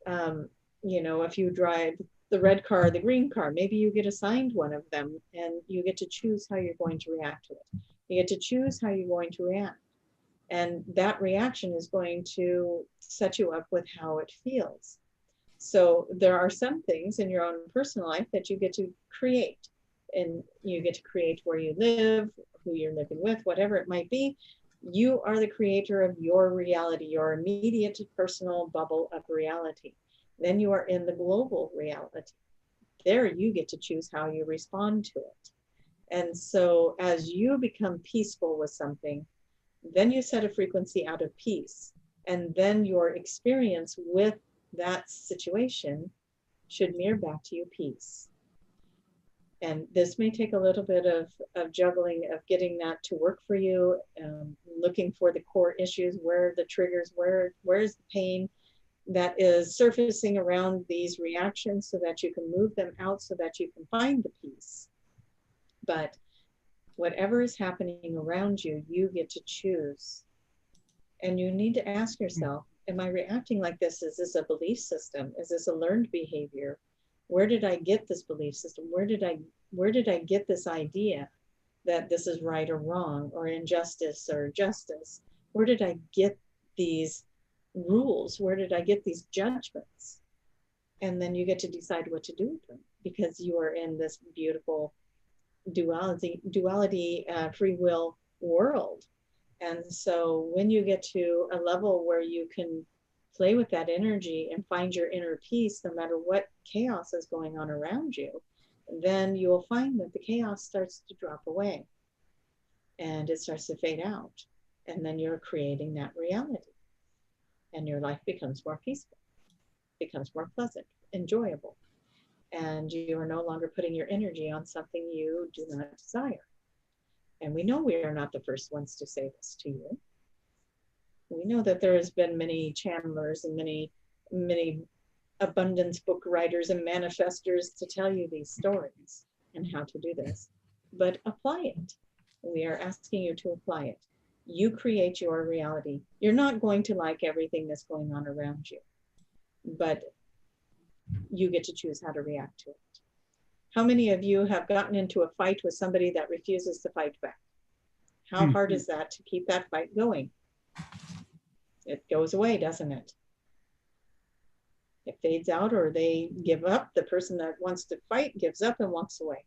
you know, if you drive the red car or the green car, maybe you get assigned one of them and you get to choose how you're going to react to it. You get to choose how you're going to react. And that reaction is going to set you up with how it feels. So there are some things in your own personal life that you get to create. And you get to create where you live, who you're living with, whatever it might be. You are the creator of your reality, your immediate personal bubble of reality. Then you are in the global reality. There you get to choose how you respond to it. And so as you become peaceful with something, then you set a frequency out of peace. And then your experience with that situation should mirror back to you peace. And this may take a little bit of juggling of getting that to work for you, looking for the core issues, where are the triggers, where's the pain that is surfacing around these reactions, so that you can move them out, so that you can find the peace. But whatever is happening around you, you get to choose. And you need to ask yourself, am I reacting like this? Is this a belief system? Is this a learned behavior? Where did I get this belief system? Where did I get this idea that this is right or wrong, or injustice or justice? Where did I get these rules? Where did I get these judgments? And then you get to decide what to do with them, because you are in this beautiful duality, free will world. And so when you get to a level where you can play with that energy and find your inner peace, no matter what chaos is going on around you, then you will find that the chaos starts to drop away and it starts to fade out. And then you're creating that reality. And your life becomes more peaceful, becomes more pleasant, enjoyable. And you are no longer putting your energy on something you do not desire. And we know we are not the first ones to say this to you. We know that there has been many channelers and many abundance book writers and manifestors to tell you these stories and how to do this. But apply it. We are asking you to apply it. You create your reality. You're not going to like everything that's going on around you, but you get to choose how to react to it. How many of you have gotten into a fight with somebody that refuses to fight back? How hard is that to keep that fight going? It goes away, doesn't it? It fades out, or they give up. The person that wants to fight gives up and walks away.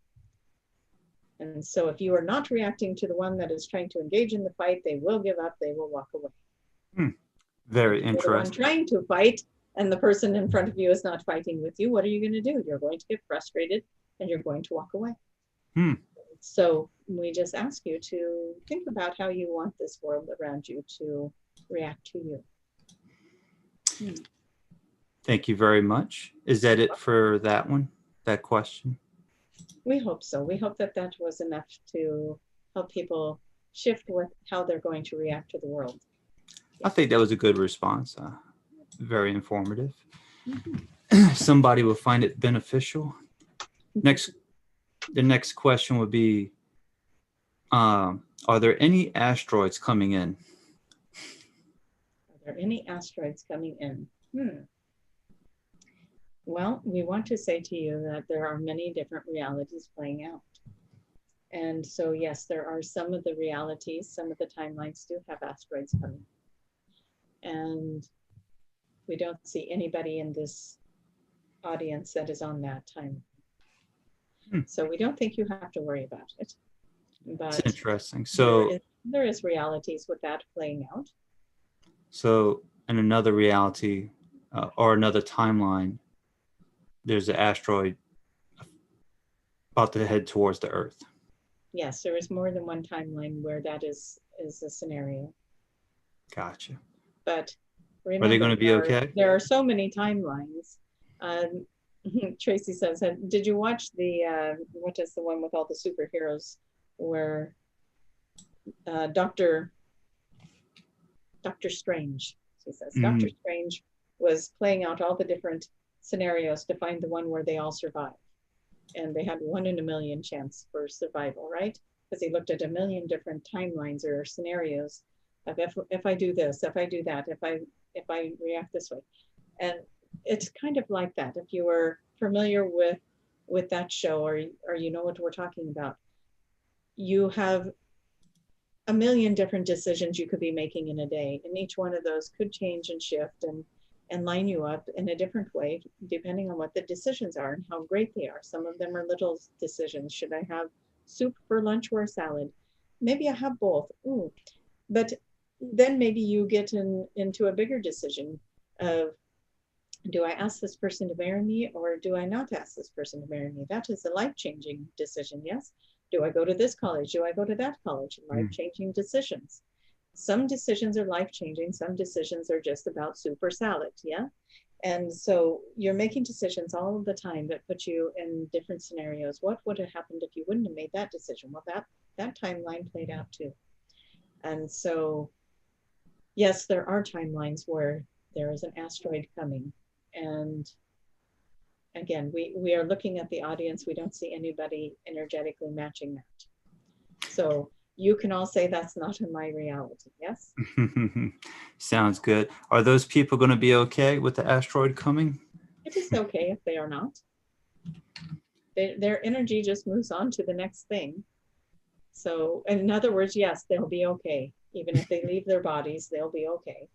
And so if you are not reacting to the one that is trying to engage in the fight, they will give up, they will walk away. Very interesting. The one trying to fight and the person in front of you is not fighting with you, what are you going to do? You're going to get frustrated and you're going to walk away. So we just ask you to think about how you want this world around you to react to you. Thank you very much. Is that it for that one, that question? We hope so. We hope that that was enough to help people shift with how they're going to react to the world. I think that was a good response. Very informative. Somebody will find it beneficial. The next question would be, are there any asteroids coming in? Are there any asteroids coming in? Well, we want to say to you that there are many different realities playing out. And so, yes, there are some of the realities, some of the timelines do have asteroids coming. And we don't see anybody in this audience that is on that time. So we don't think you have to worry about it. But it's interesting. So there is realities with that playing out. So in another reality or another timeline, there's an asteroid about to head towards the Earth. Yes, there is more than one timeline where that is a scenario. Gotcha. But Are they going to be okay? There are so many timelines. Tracy says, did you watch the, what is the one with all the superheroes where Doctor Strange, she says, Doctor Strange was playing out all the different scenarios to find the one where they all survive. And they had 1 in a million chance for survival, right? Because he looked at a million different timelines or scenarios of if I do this, if I do that, if I react this way. And it's kind of like that. If you were familiar with that show or you know what we're talking about, you have a million different decisions you could be making in a day. And each one of those could change and shift and line you up in a different way, depending on what the decisions are and how great they are. Some of them are little decisions. Should I have soup for lunch or a salad? Maybe I have both. Ooh. But then maybe you get into a bigger decision of, do I ask this person to marry me or do I not ask this person to marry me? That is a life-changing decision, yes? Do I go to this college? Do I go to that college? Life-changing decisions. Some decisions are life-changing. Some decisions are just about soup or salad, yeah? And so you're making decisions all of the time that put you in different scenarios. What would have happened if you wouldn't have made that decision? Well, that timeline played out too. And so, yes, there are timelines where there is an asteroid coming. And again, we are looking at the audience. We don't see anybody energetically matching that. So you can all say that's not in my reality, yes? Sounds good. Are those people going to be okay with the asteroid coming? It is okay if they are not. Their energy just moves on to the next thing. So in other words, yes, they'll be okay. Even if they leave their bodies, they'll be okay.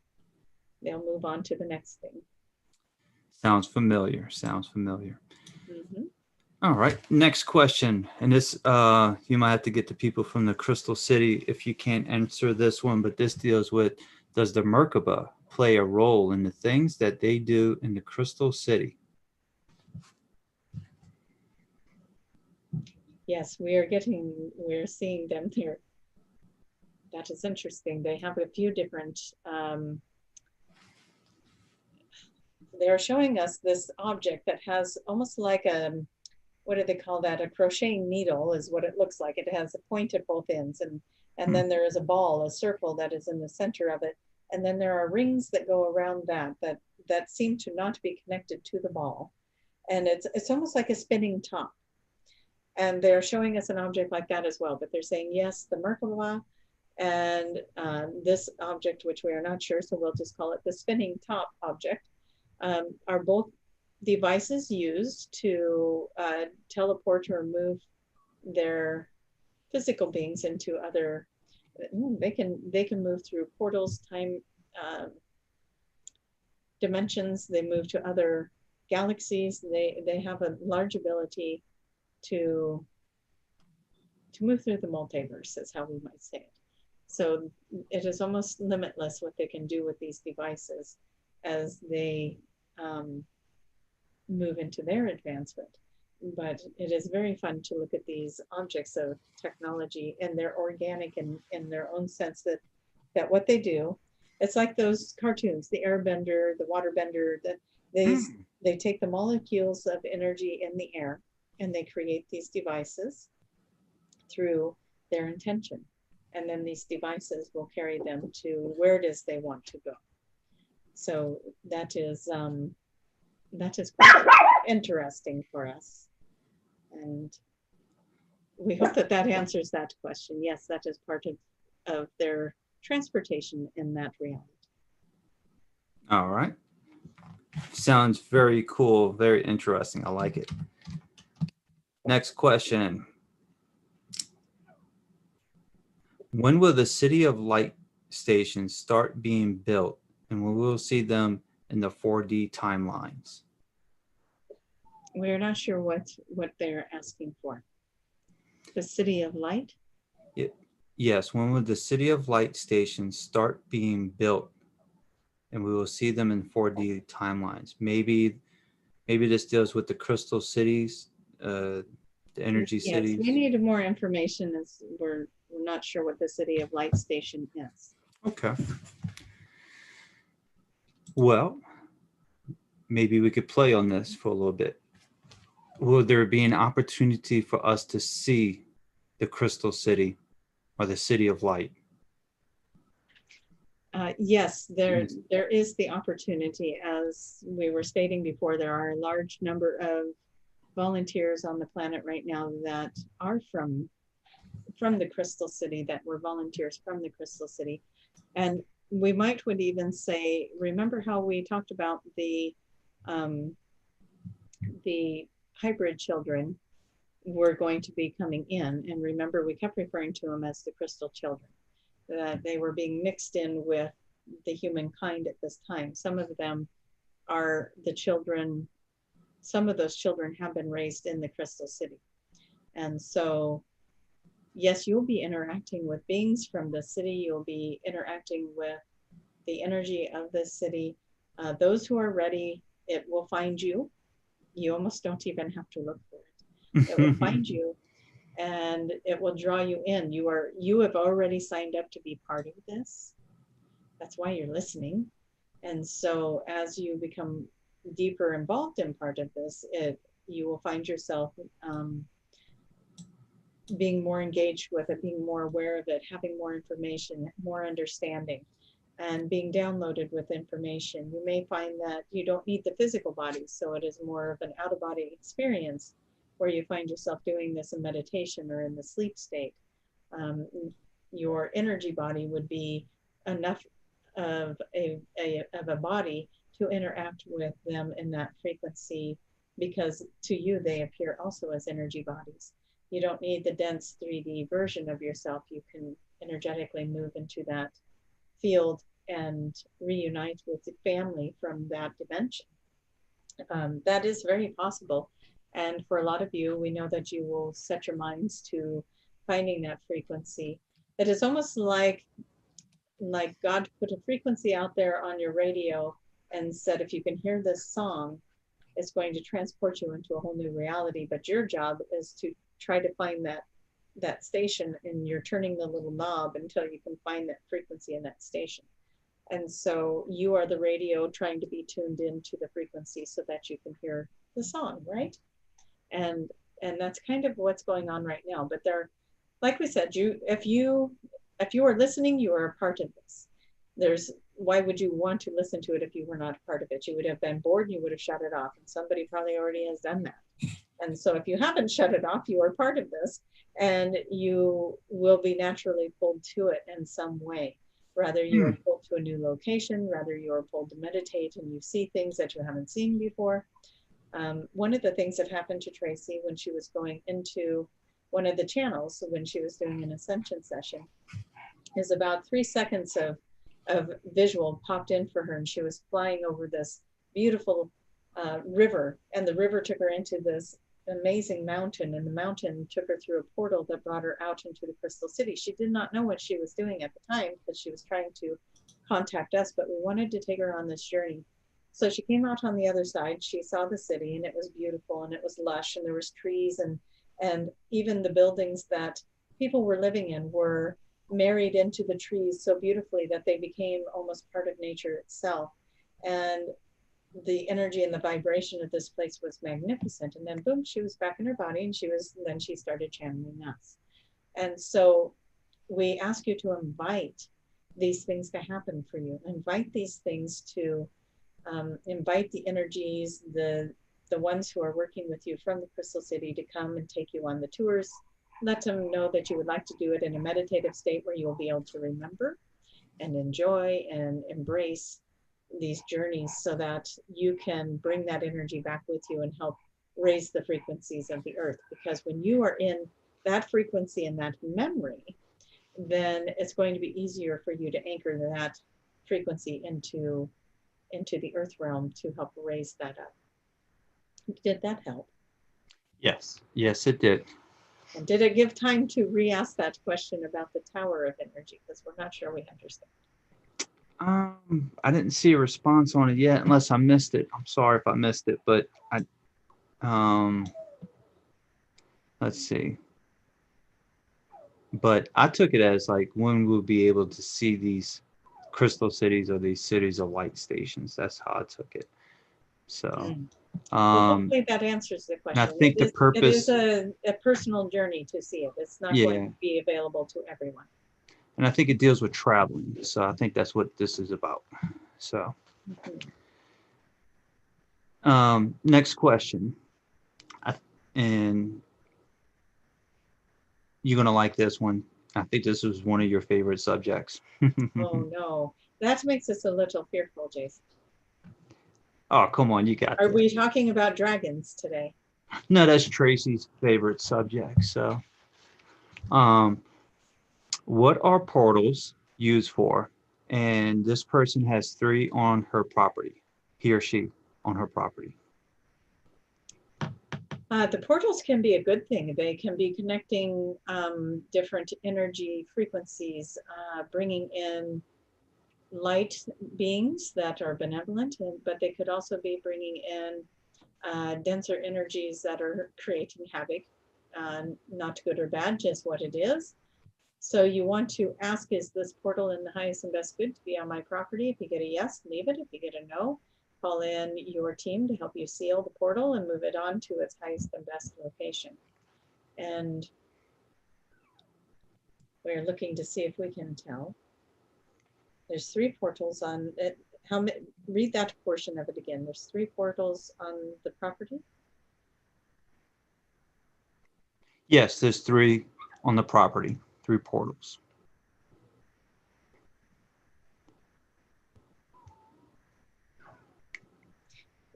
They'll move on to the next thing. Sounds familiar. Sounds familiar. Mm-hmm. All right. Next question. And this, you might have to get the people from the Crystal City if you can't answer this one, but this deals with, does the Merkaba play a role in the things that they do in the Crystal City? Yes, we're seeing them there. That is interesting. They have a few different, they're showing us this object that has almost like a, what do they call that? A crocheting needle is what it looks like. It has a point at both ends, and then there is a ball, a circle that is in the center of it. And then there are rings that go around that seem to not be connected to the ball. And it's almost like a spinning top. And they're showing us an object like that as well. But they're saying, yes, the Merkaba and this object, which we are not sure, so we'll just call it the spinning top object, are both devices used to teleport or move their physical beings into other, they can move through portals, time dimensions. They move to other galaxies. They have a large ability to move through the multiverse, is how we might say it. So it is almost limitless what they can do with these devices as they move into their advancement. But it is very fun to look at these objects of technology, and they're organic in their own sense, that what they do, it's like those cartoons, the airbender, the waterbender, that they take the molecules of energy in the air and they create these devices through their intention. And then these devices will carry them to where it is they want to go. So that is quite interesting for us. And we hope that answers that question. Yes, that is part of their transportation in that reality. All right. Sounds very cool, very interesting. I like it. Next question. When will the City of Light stations start being built, and when we'll see them in the 4D timelines? We're not sure what they're asking for. The City of Light? Yes, when will the City of Light stations start being built, and we will see them in 4D timelines? Maybe Maybe this deals with the crystal cities, the energy Yes, we cities. need more information as we're not sure what the City of Light station is. Okay. Well, maybe we could play on this for a little bit. Will there be an opportunity for us to see the crystal city or the city of light? Yes, there is the opportunity. As we were stating before, there are a large number of volunteers on the planet right now that are from the crystal city, that were volunteers from the crystal city. And we would even say, remember how we talked about the hybrid children were going to be coming in, and remember we kept referring to them as the crystal children, that they were being mixed in with the humankind at this time. Some of them are the children, some of those children have been raised in the crystal city. And so, yes, you'll be interacting with beings from the city. You'll be interacting with the energy of the city. Those who are ready, it will find you. You almost don't even have to look for it. It will find you, and it will draw you in. You have already signed up to be part of this. That's why you're listening. And so as you become deeper involved in part of this, you will find yourself being more engaged with it, being more aware of it, having more information, more understanding, and being downloaded with information. You may find that you don't need the physical body, so it is more of an out-of-body experience where you find yourself doing this in meditation or in the sleep state. Your energy body would be enough of a body to interact with them in that frequency, because to you they appear also as energy bodies. You don't need the dense 3D version of yourself. You can energetically move into that field and reunite with the family from that dimension. That is very possible. And for a lot of you, we know that you will set your minds to finding that frequency. It is almost like God put a frequency out there on your radio and said, if you can hear this song, it's going to transport you into a whole new reality. But your job is to try to find that station, and you're turning the little knob until you can find that frequency in that station. And so you are the radio trying to be tuned into the frequency so that you can hear the song, right? And that's kind of what's going on right now. But there, like we said, if you are listening, you are a part of this. Why would you want to listen to it if you were not a part of it? You would have been bored and you would have shut it off, and somebody probably already has done that. And so if you haven't shut it off, you are part of this, and you will be naturally pulled to it in some way. Rather you are pulled to a new location, rather you are pulled to meditate and you see things that you haven't seen before. One of the things that happened to Tracie when she was going into one of the channels, when she was doing an Ascension session, is about 3 seconds of visual popped in for her, and she was flying over this beautiful river, and the river took her into this amazing mountain, and the mountain took her through a portal that brought her out into the crystal city. She did not know what she was doing at the time because she was trying to contact us, but we wanted to take her on this journey. So she came out on the other side. She saw the city, and it was beautiful, and it was lush, and there was trees, and even the buildings that people were living in were married into the trees so beautifully that they became almost part of nature itself. And the energy and the vibration of this place was magnificent. And then boom, she was back in her body, and then she started channeling us. And so we ask you to invite these things to happen for you. Invite these things to invite the energies, the ones who are working with you from the crystal city, to come and take you on the tours. Let them know that you would like to do it in a meditative state where you will be able to remember and enjoy and embrace these journeys, so that you can bring that energy back with you and help raise the frequencies of the earth. Because when you are in that frequency and that memory, then it's going to be easier for you to anchor that frequency into the earth realm to help raise that up. Did that help? Yes, it did. And did it give time to re-ask that question about the tower of energy? Because we're not sure we understand. I didn't see a response on it yet, unless I missed it. I'm sorry if I missed it, but let's see. But I took it as like when we'll be able to see these crystal cities or these cities of light stations. That's how I took it. So, Well, hopefully that answers the and I question. think the It is purpose, a personal journey to see it. It's not going yeah, to be available to everyone. and I think it deals with traveling. So I think that's what this is about. So, next question, and you're gonna like this one. I think this was one of your favorite subjects. Oh no, that makes us a little fearful, Jason. Oh, come on, you got Are this. we talking about dragons today? No, that's Tracie's favorite subject. So, what are portals used for? And this person has 3 on her property. He or she on her property. The portals can be a good thing. They can be connecting different energy frequencies, bringing in light beings that are benevolent, but they could also be bringing in denser energies that are creating havoc, not good or bad, just what it is. So you want to ask, is this portal in the highest and best good to be on my property? If you get a yes, leave it. If you get a no, call in your team to help you seal the portal and move it on to its highest and best location. And we're looking to see if we can tell. There's 3 portals on it. Read that portion of it again. There's 3 portals on the property. Yes, there's 3 on the property, 3 portals.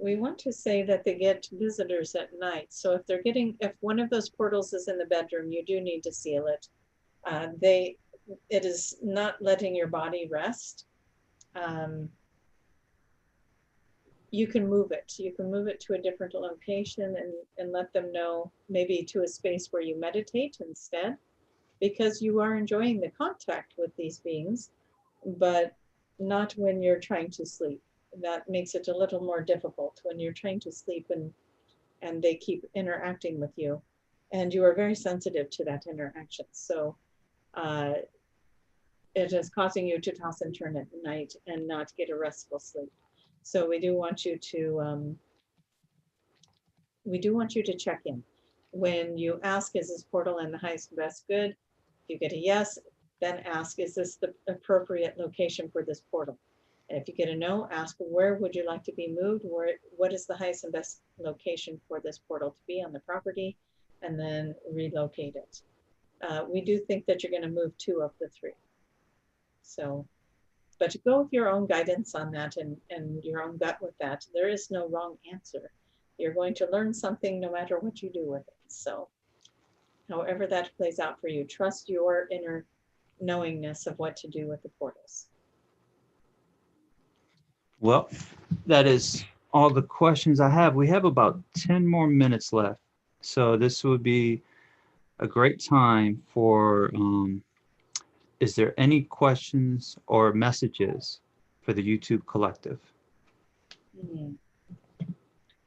We want to say that they get visitors at night. So if one of those portals is in the bedroom, you do need to seal it. It is not letting your body rest. You can move it. You can move it to a different location and let them know, maybe to a space where you meditate instead, because you are enjoying the contact with these beings, but not when you're trying to sleep. That makes it a little more difficult when you're trying to sleep and they keep interacting with you, and you are very sensitive to that interaction. So it is causing you to toss and turn at night and not get a restful sleep. So we do want you to check in. When you ask, is this portal in the highest and best good? You get a yes, then ask, is this the appropriate location for this portal? And if you get a no, ask, where would you like to be moved? What is the highest and best location for this portal to be on the property? And then relocate it. We do think that you're going to move 2 of the 3. So, but go with your own guidance on that and your own gut with that. There is no wrong answer. You're going to learn something no matter what you do with it. So however that plays out for you, trust your inner knowingness of what to do with the portals. Well, that is all the questions I have. We have about 10 more minutes left. So this would be a great time for, is there any questions or messages for the YouTube collective?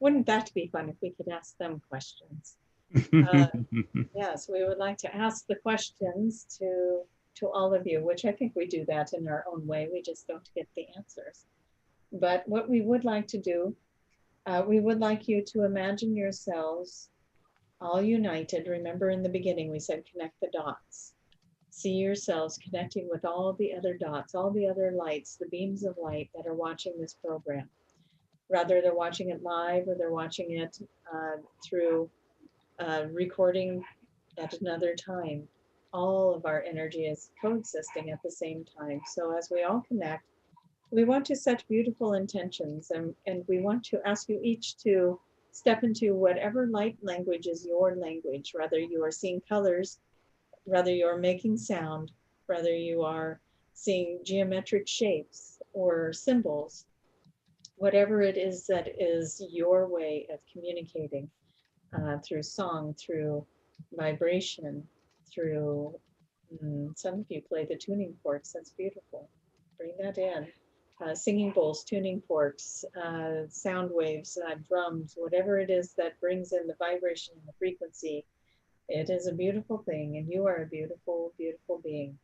Wouldn't that be fun if we could ask them questions? Yes, we would like to ask the questions to all of you, which I think we do that in our own way. We just don't get the answers. But what we would like to do, we would like you to imagine yourselves all united. Remember in the beginning, we said connect the dots. See yourselves connecting with all the other dots, all the other lights, the beams of light that are watching this program. Rather they're watching it live or they're watching it through recording at another time. All of our energy is coexisting at the same time. So as we all connect, we want to set beautiful intentions, and we want to ask you each to step into whatever light language is your language, whether you are seeing colors, whether you're making sound, whether you are seeing geometric shapes or symbols, whatever it is that is your way of communicating through song, through vibration, through, some of you play the tuning forks, that's beautiful. Bring that in. singing bowls, tuning forks, sound waves, drums, whatever it is that brings in the vibration and the frequency. It is a beautiful thing, and you are a beautiful, beautiful being.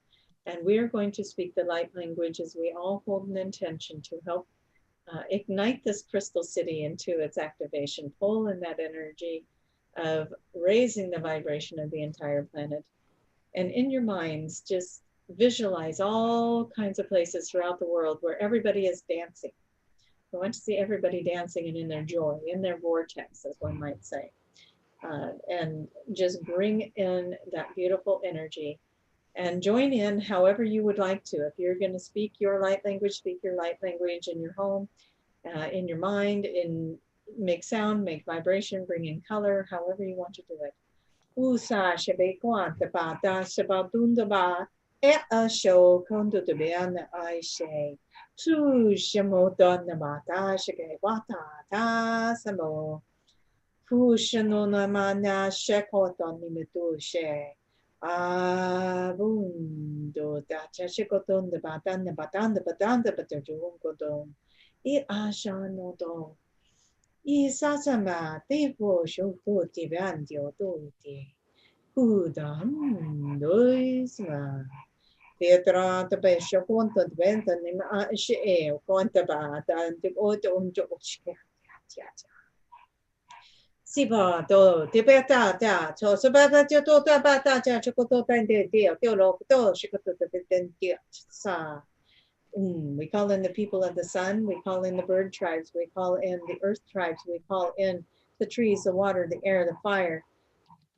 And we are going to speak the light language as we all hold an intention to help ignite this crystal city into its activation, pull in that energy of raising the vibration of the entire planet. And in your minds, just visualize all kinds of places throughout the world where everybody is dancing. I want to see everybody dancing and in their joy, in their vortex, as one might say. And just bring in that beautiful energy and join in however you would like to. If you're going to speak your light language, speak your light language in your home, in your mind, make sound, make vibration, bring in color, however you want to do it. Usa shebe kwanta ba da sheba dunda ba e a show kondo to be an I say. Tu shimo donna ba da shige wata da samo. Fushano mana shekoton limitu she. Abundo da chashikoton the batanda batanda batanda batajunkodon. I ashano do. I sasama devo shoku tibandio dote. Udam doisma. Petra the besha conta venta nima she conta bata and the auto unjochka. Siba do tibeta da so sabata to bata chakoto tende deal lo to shikoto the sa. We call in the people of the sun, we call in the bird tribes, we call in the earth tribes, we call in the trees, the water, the air, the fire.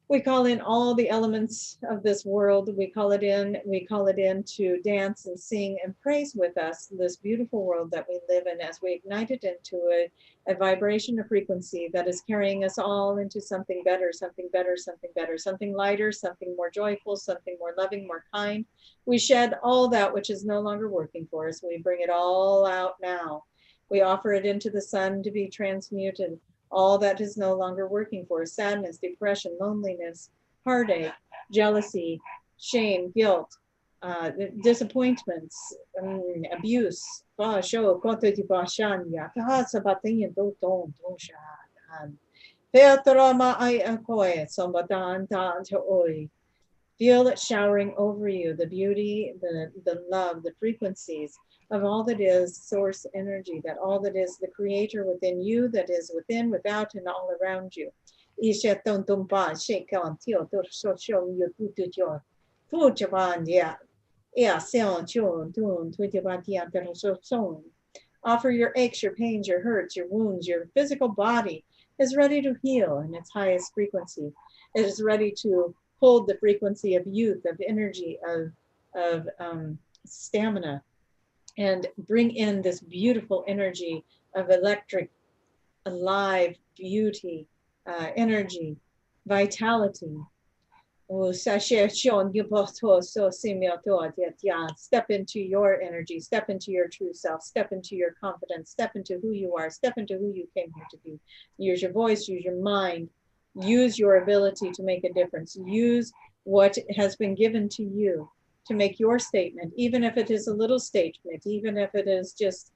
We call in all the elements of this world. We call it in to dance and sing and praise with us this beautiful world that we live in as we ignite it into a vibration, a frequency that is carrying us all into something better, something better, something better, something lighter, something more joyful, something more loving, more kind. We shed all that which is no longer working for us. We bring it all out now. We offer it into the sun to be transmuted. All that is no longer working for us, sadness, depression, loneliness, heartache, jealousy, shame, guilt, disappointments, abuse. Feel it showering over you, the beauty, the love, the frequencies of all that is source energy, that all that is the creator within you, that is within, without, and all around you. Offer your aches, your pains, your hurts, your wounds, your physical body is ready to heal in its highest frequency. It is ready to hold the frequency of youth, of energy, of stamina, and bring in this beautiful energy of electric, alive, beauty, energy, vitality. Step into your energy, step into your true self, step into your confidence, step into who you are, step into who you came here to be. Use your voice, use your mind, use your ability to make a difference. Use what has been given to you to make your statement, even if it is a little statement, even if it is just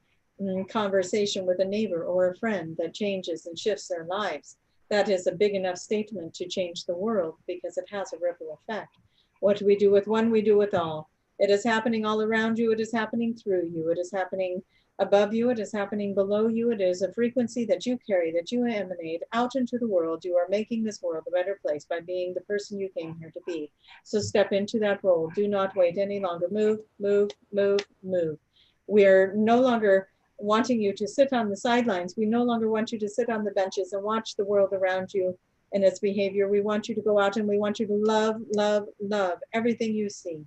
conversation with a neighbor or a friend that changes and shifts their lives. That is a big enough statement to change the world because it has a ripple effect. What we do with one, we do with all. It is happening all around you. It is happening through you. It is happening above you. It is happening below you. It is a frequency that you carry, that you emanate out into the world. You are making this world a better place by being the person you came here to be. So step into that role. Do not wait any longer. Move, move, move, move. We're no longer wanting you to sit on the sidelines. We no longer want you to sit on the benches and watch the world around you and its behavior. We want you to go out and we want you to love, love, love everything you see.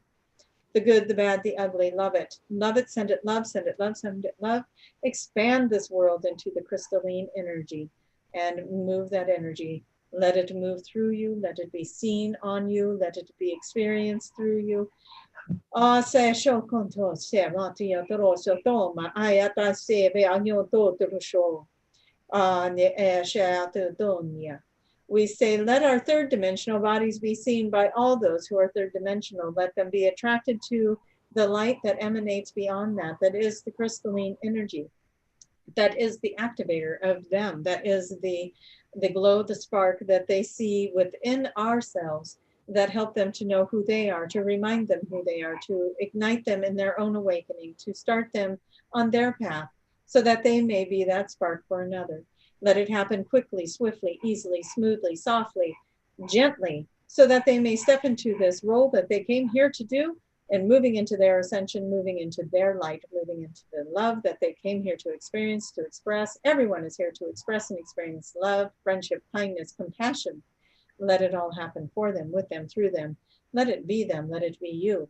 The good, the bad, the ugly, love it. Love it, send it love, send it love, send it love. Expand this world into the crystalline energy and move that energy. Let it move through you. Let it be seen on you. Let it be experienced through you. Se show conto se matia troso toma ayata se be agno to trosho ne shata donia. We say, let our third dimensional bodies be seen by all those who are third dimensional. Let them be attracted to the light that emanates beyond that, that is the crystalline energy, that is the activator of them, that is the glow, the spark that they see within ourselves, that help them to know who they are, to remind them who they are, to ignite them in their own awakening, to start them on their path, so that they may be that spark for another. Let it happen quickly, swiftly, easily, smoothly, softly, gently, so that they may step into this role that they came here to do, and moving into their ascension, moving into their light, moving into the love that they came here to experience, to express. Everyone is here to express and experience love, friendship, kindness, compassion. Let it all happen for them, with them, through them. Let it be them, let it be you.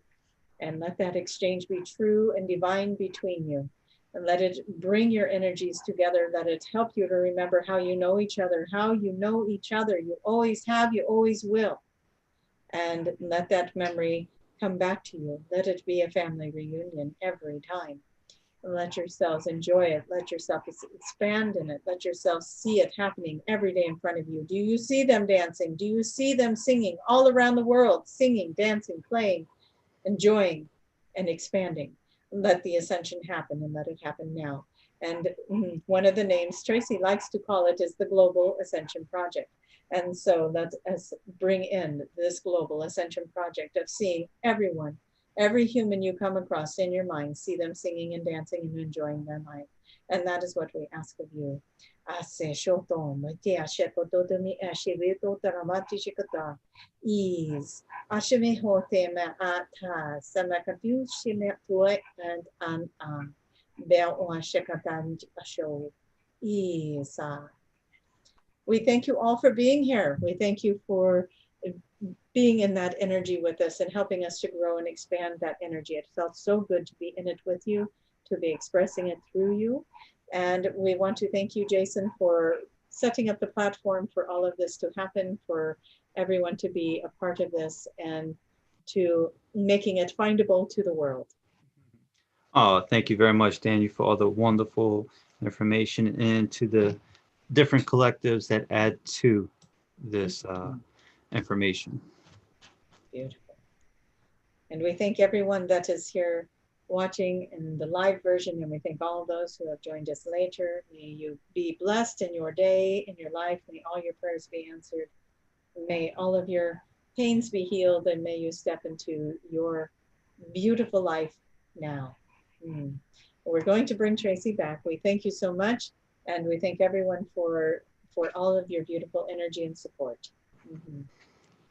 And let that exchange be true and divine between you. And let it bring your energies together. Let it help you to remember how you know each other, how you know each other. You always have, you always will. And let that memory come back to you. Let it be a family reunion every time. Let yourselves enjoy it. Let yourself expand in it. Let yourself see it happening every day in front of you. Do you see them dancing? Do you see them singing all around the world? Singing, dancing, playing, enjoying, and expanding. Let the ascension happen, and let it happen now. And one of the names Tracie likes to call it is the Global Ascension Project. And so let us bring in this Global Ascension Project of seeing everyone, every human you come across in your mind, see them singing and dancing and enjoying their life. And that is what we ask of you. Ease. We thank you all for being here. We thank you for being in that energy with us and helping us to grow and expand that energy. It felt so good to be in it with you, to be expressing it through you. And we want to thank you, Jason, for setting up the platform for all of this to happen, for everyone to be a part of this, and to making it findable to the world. Oh, thank you very much, Daniel, for all the wonderful information and to the different collectives that add to this information. Beautiful. And we thank everyone that is here watching in the live version, and we thank all of those who have joined us later. May you be blessed in your day, in your life. May all your prayers be answered. May all of your pains be healed, and may you step into your beautiful life now. We're going to bring Tracie back. We thank you so much, and we thank everyone for all of your beautiful energy and support.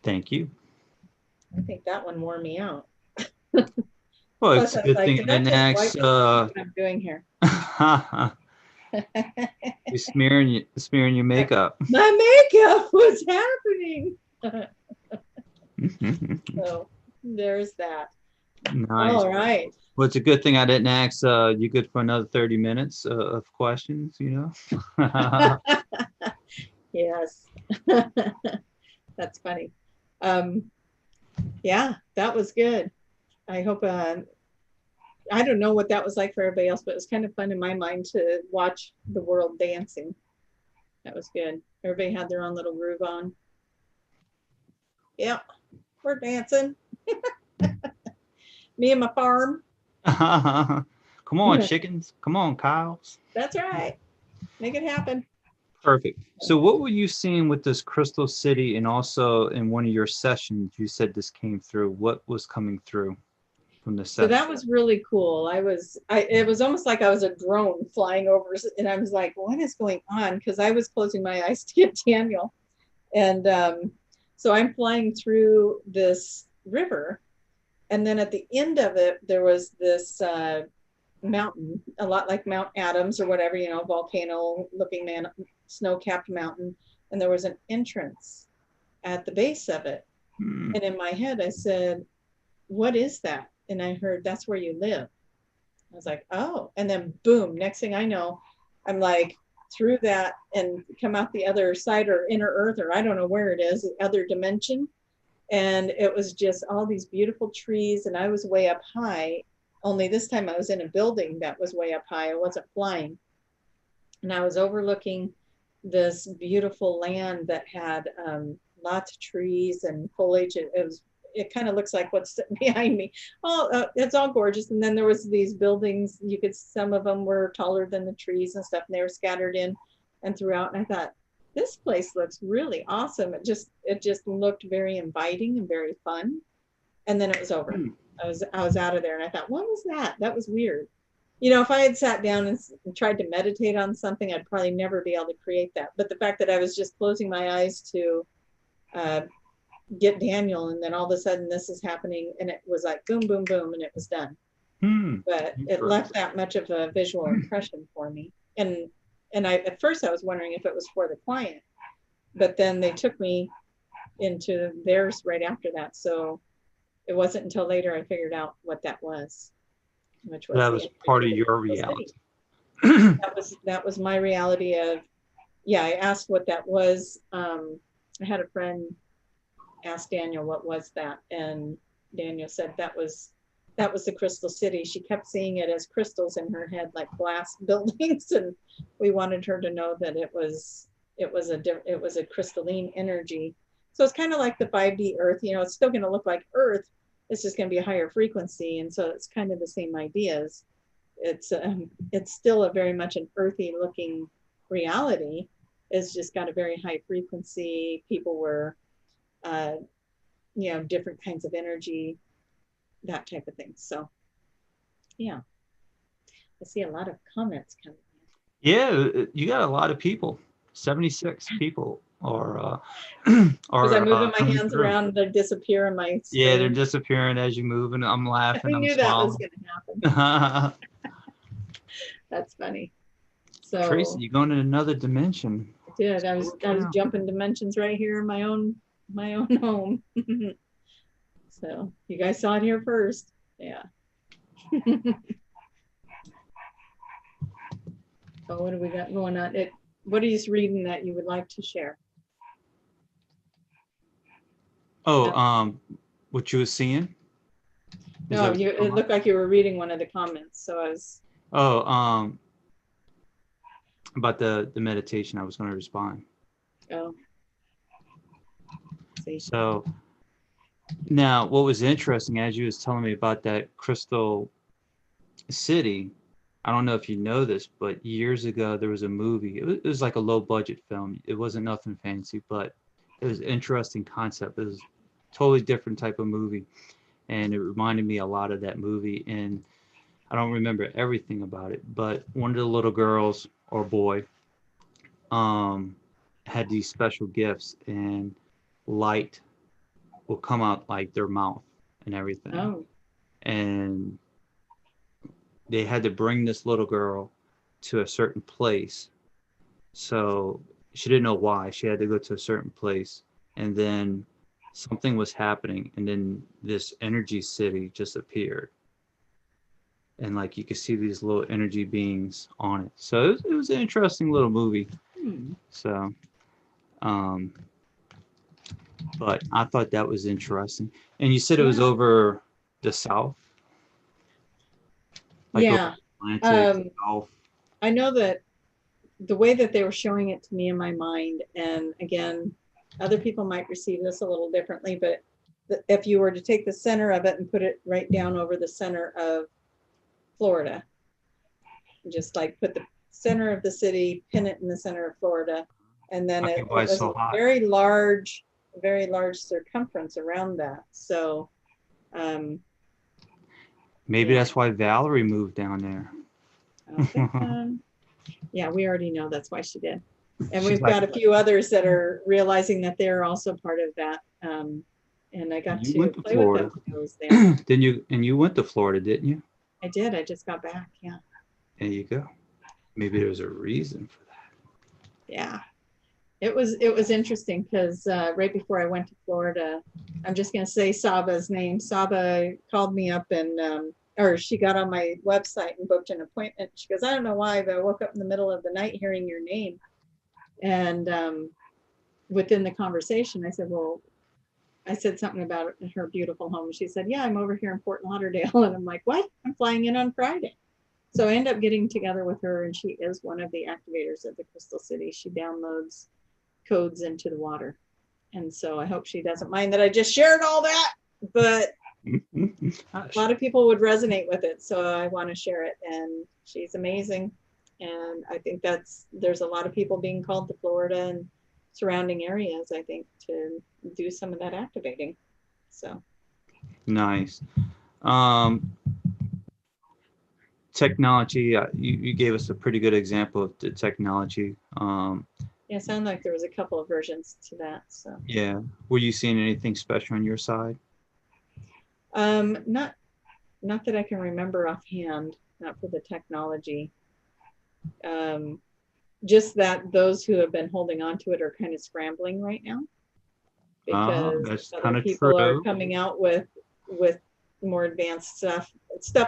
Thank you. I think that one wore me out. Well, it's a good thing the next. What I'm doing here. You're smearing your makeup. My makeup was happening. So there's that. Nice. All right. Well, it's a good thing I didn't ask you good for another 30 minutes of questions, you know? Yes. That's funny. Yeah, that was good. I hope, I don't know what that was like for everybody else, but it was kind of fun in my mind to watch the world dancing. That was good. Everybody had their own little groove on. Yep, we're dancing. Me and my farm. Come on, chickens. Come on, cows. That's right. Make it happen. Perfect. So what were you seeing with this Crystal City, and also in one of your sessions, you said this came through. What was coming through from the session? So that was really cool. It was almost like I was a drone flying over, and I was like, what is going on? Because I was closing my eyes to get Daniel. And so I'm flying through this river. And then at the end of it, there was this mountain, a lot like Mount Adams or whatever, you know, volcano looking snow-capped mountain. And there was an entrance at the base of it. And in my head, I said, what is that? And I heard, that's where you live. I was like, oh, and then boom, next thing I know, I'm like through that and come out the other side, or inner earth, or I don't know where it is, the other dimension. And it was just all these beautiful trees, and I was way up high, only this time I was in a building that was way up high. I wasn't flying. And I was overlooking this beautiful land that had lots of trees and foliage. It it kind of looks like what's sitting behind me. Oh, it's all gorgeous. And then there was these buildings. You could, some of them were taller than the trees and stuff, and they were scattered in and throughout. And I thought, this place looks really awesome. It just looked very inviting and very fun. And then it was over. I was out of there, and I thought, what was that? That was weird. You know, if I had sat down and tried to meditate on something, I'd probably never be able to create that. But the fact that I was just closing my eyes to get Daniel, and then all of a sudden this is happening, and it was like boom, boom, boom, and it was done. But it left that much of a visual impression for me. And at first I was wondering if it was for the client, but then they took me into theirs right after that. So it wasn't until later I figured out what that was. Which was that was part of your reality. That was my reality of, yeah, I asked what that was. I had a friend ask Daniel, what was that? And Daniel said that was the Crystal City. She kept seeing it as crystals in her head, like glass buildings. And we wanted her to know that it was a crystalline energy. So it's kind of like the 5D Earth, you know, it's still going to look like Earth. It's just going to be a higher frequency. And so it's kind of the same ideas. It's still a very much an earthy looking reality. It's just got a very high frequency. People were, you know, different kinds of energy, that type of thing. So, yeah, I see a lot of comments coming in. Yeah, you got a lot of people, 76 people. Or because I'm moving my hands around, they disappear in my screen. Yeah, they're disappearing as you move, and I'm laughing. I knew that was going to happen. That's funny. So Tracie, you're going in another dimension. I did. I was jumping dimensions right here in my own home. So you guys saw it here first. Yeah. So what do we got going on? What are you reading that you would like to share? Oh, what you were seeing? No, it looked like you were reading one of the comments. So I was. Oh, about the meditation, I was going to respond. Oh. See. So now, what was interesting, as you was telling me about that Crystal City, I don't know if you know this, but years ago there was a movie. It was like a low budget film. It wasn't nothing fancy, but it was an interesting concept. It was a totally different type of movie, and it reminded me a lot of that movie. And I don't remember everything about it, but one of the little girls or boy had these special gifts, and light will come out like their mouth and everything. Oh. And they had to bring this little girl to a certain place. So she didn't know why. She had to go to a certain place. And then something was happening. And then this energy city just appeared. And like you could see these little energy beings on it. So it was an interesting little movie. So, but I thought that was interesting. And you said it was over the south? Like yeah. Atlantic, I know that the way that they were showing it to me in my mind, and again, other people might receive this a little differently, but if you were to take the center of it and put it right down over the center of Florida, just like put the center of the city, pin it in the center of Florida, and then it was a very large circumference around that. So maybe that's why Valerie moved down there. Yeah, we already know that's why she did. And we've got a few others that are realizing that they're also part of that. And I got to play with them when I was there. Didn't you? And you went to Florida, didn't you? I did. I just got back. Yeah. There you go. Maybe there's a reason for that. Yeah. It was interesting because right before I went to Florida, I'm just going to say Saba's name. Saba called me up and, or she got on my website and booked an appointment. She goes, I don't know why, but I woke up in the middle of the night hearing your name. And within the conversation, I said something about her beautiful home. She said, yeah, I'm over here in Fort Lauderdale. And I'm like, what? I'm flying in on Friday. So I end up getting together with her, and she is one of the activators of the Crystal City. She downloads codes into the water. And so I hope she doesn't mind that I just shared all that. but a lot of people would resonate with it. So I want to share it. And she's amazing. And I think there's a lot of people being called to Florida and surrounding areas, I think, to do some of that activating. So nice. Technology, you gave us a pretty good example of the technology. Yeah, it sounded like there was a couple of versions to that. So yeah, were you seeing anything special on your side? Not that I can remember offhand, not for the technology. Just that those who have been holding on to it are kind of scrambling right now, because That's other kind of people true. are coming out with more advanced stuff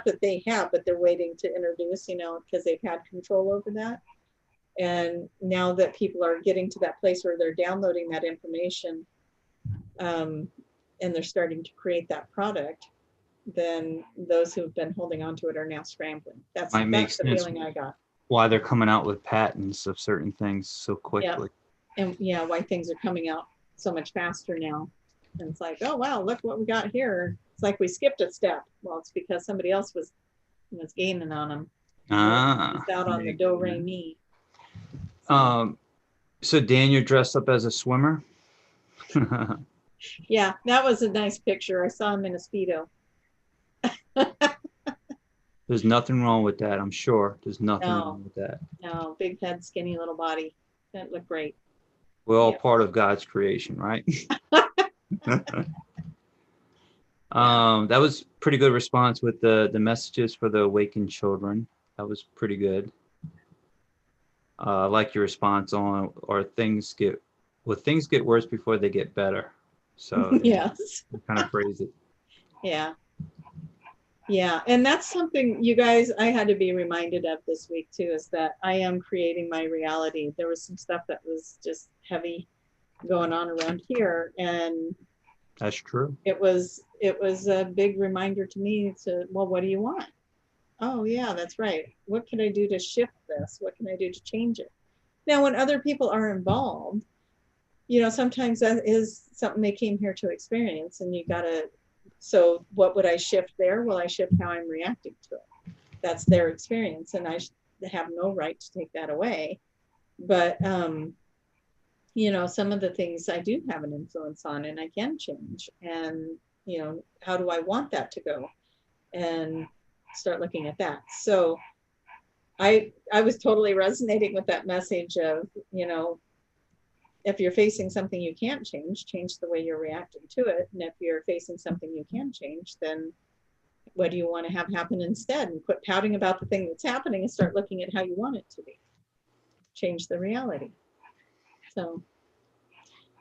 that they have, but they're waiting to introduce, you know, because they've had control over that. And now that people are getting to that place where they're downloading that information, and they're starting to create that product, then those who've been holding on to it are now scrambling. That's the feeling I got. Why they're coming out with patents of certain things so quickly. Yeah. And yeah, why things are coming out so much faster now. And it's like, oh wow, look what we got here. It's like we skipped a step. Well, it's because somebody else was gaining on them. It's out on the do-re-mi. So Dan, you're dressed up as a swimmer? Yeah, that was a nice picture. I saw him in a Speedo. There's nothing wrong with that, I'm sure. There's nothing wrong with that. No, big head, skinny little body. That looked great. We're all part of God's creation, right? That was pretty good response with the messages for the awakened children. That was pretty good. I like your response on, or things get worse before they get better. So yes, kind of phrase it. Yeah. Yeah, and that's something, you guys, I had to be reminded of this week too, is that I am creating my reality. There was some stuff that was just heavy going on around here, and that's true. It was a big reminder to me to, well, what do you want? Oh yeah, that's right. What can I do to shift this? What can I do to change it? Now, when other people are involved, you know, sometimes that is something they came here to experience, and you gotta, so what would I shift there? Well, I shift how I'm reacting to it. That's their experience, and I have no right to take that away. But, you know, some of the things I do have an influence on, and I can change. And, you know, how do I want that to go? And start looking at that. So I was totally resonating with that message of, you know, if you're facing something you can't change the way you're reacting to it. And if you're facing something you can change, then what do you want to have happen instead? And quit pouting about the thing that's happening and start looking at how you want it to be. Change the reality. So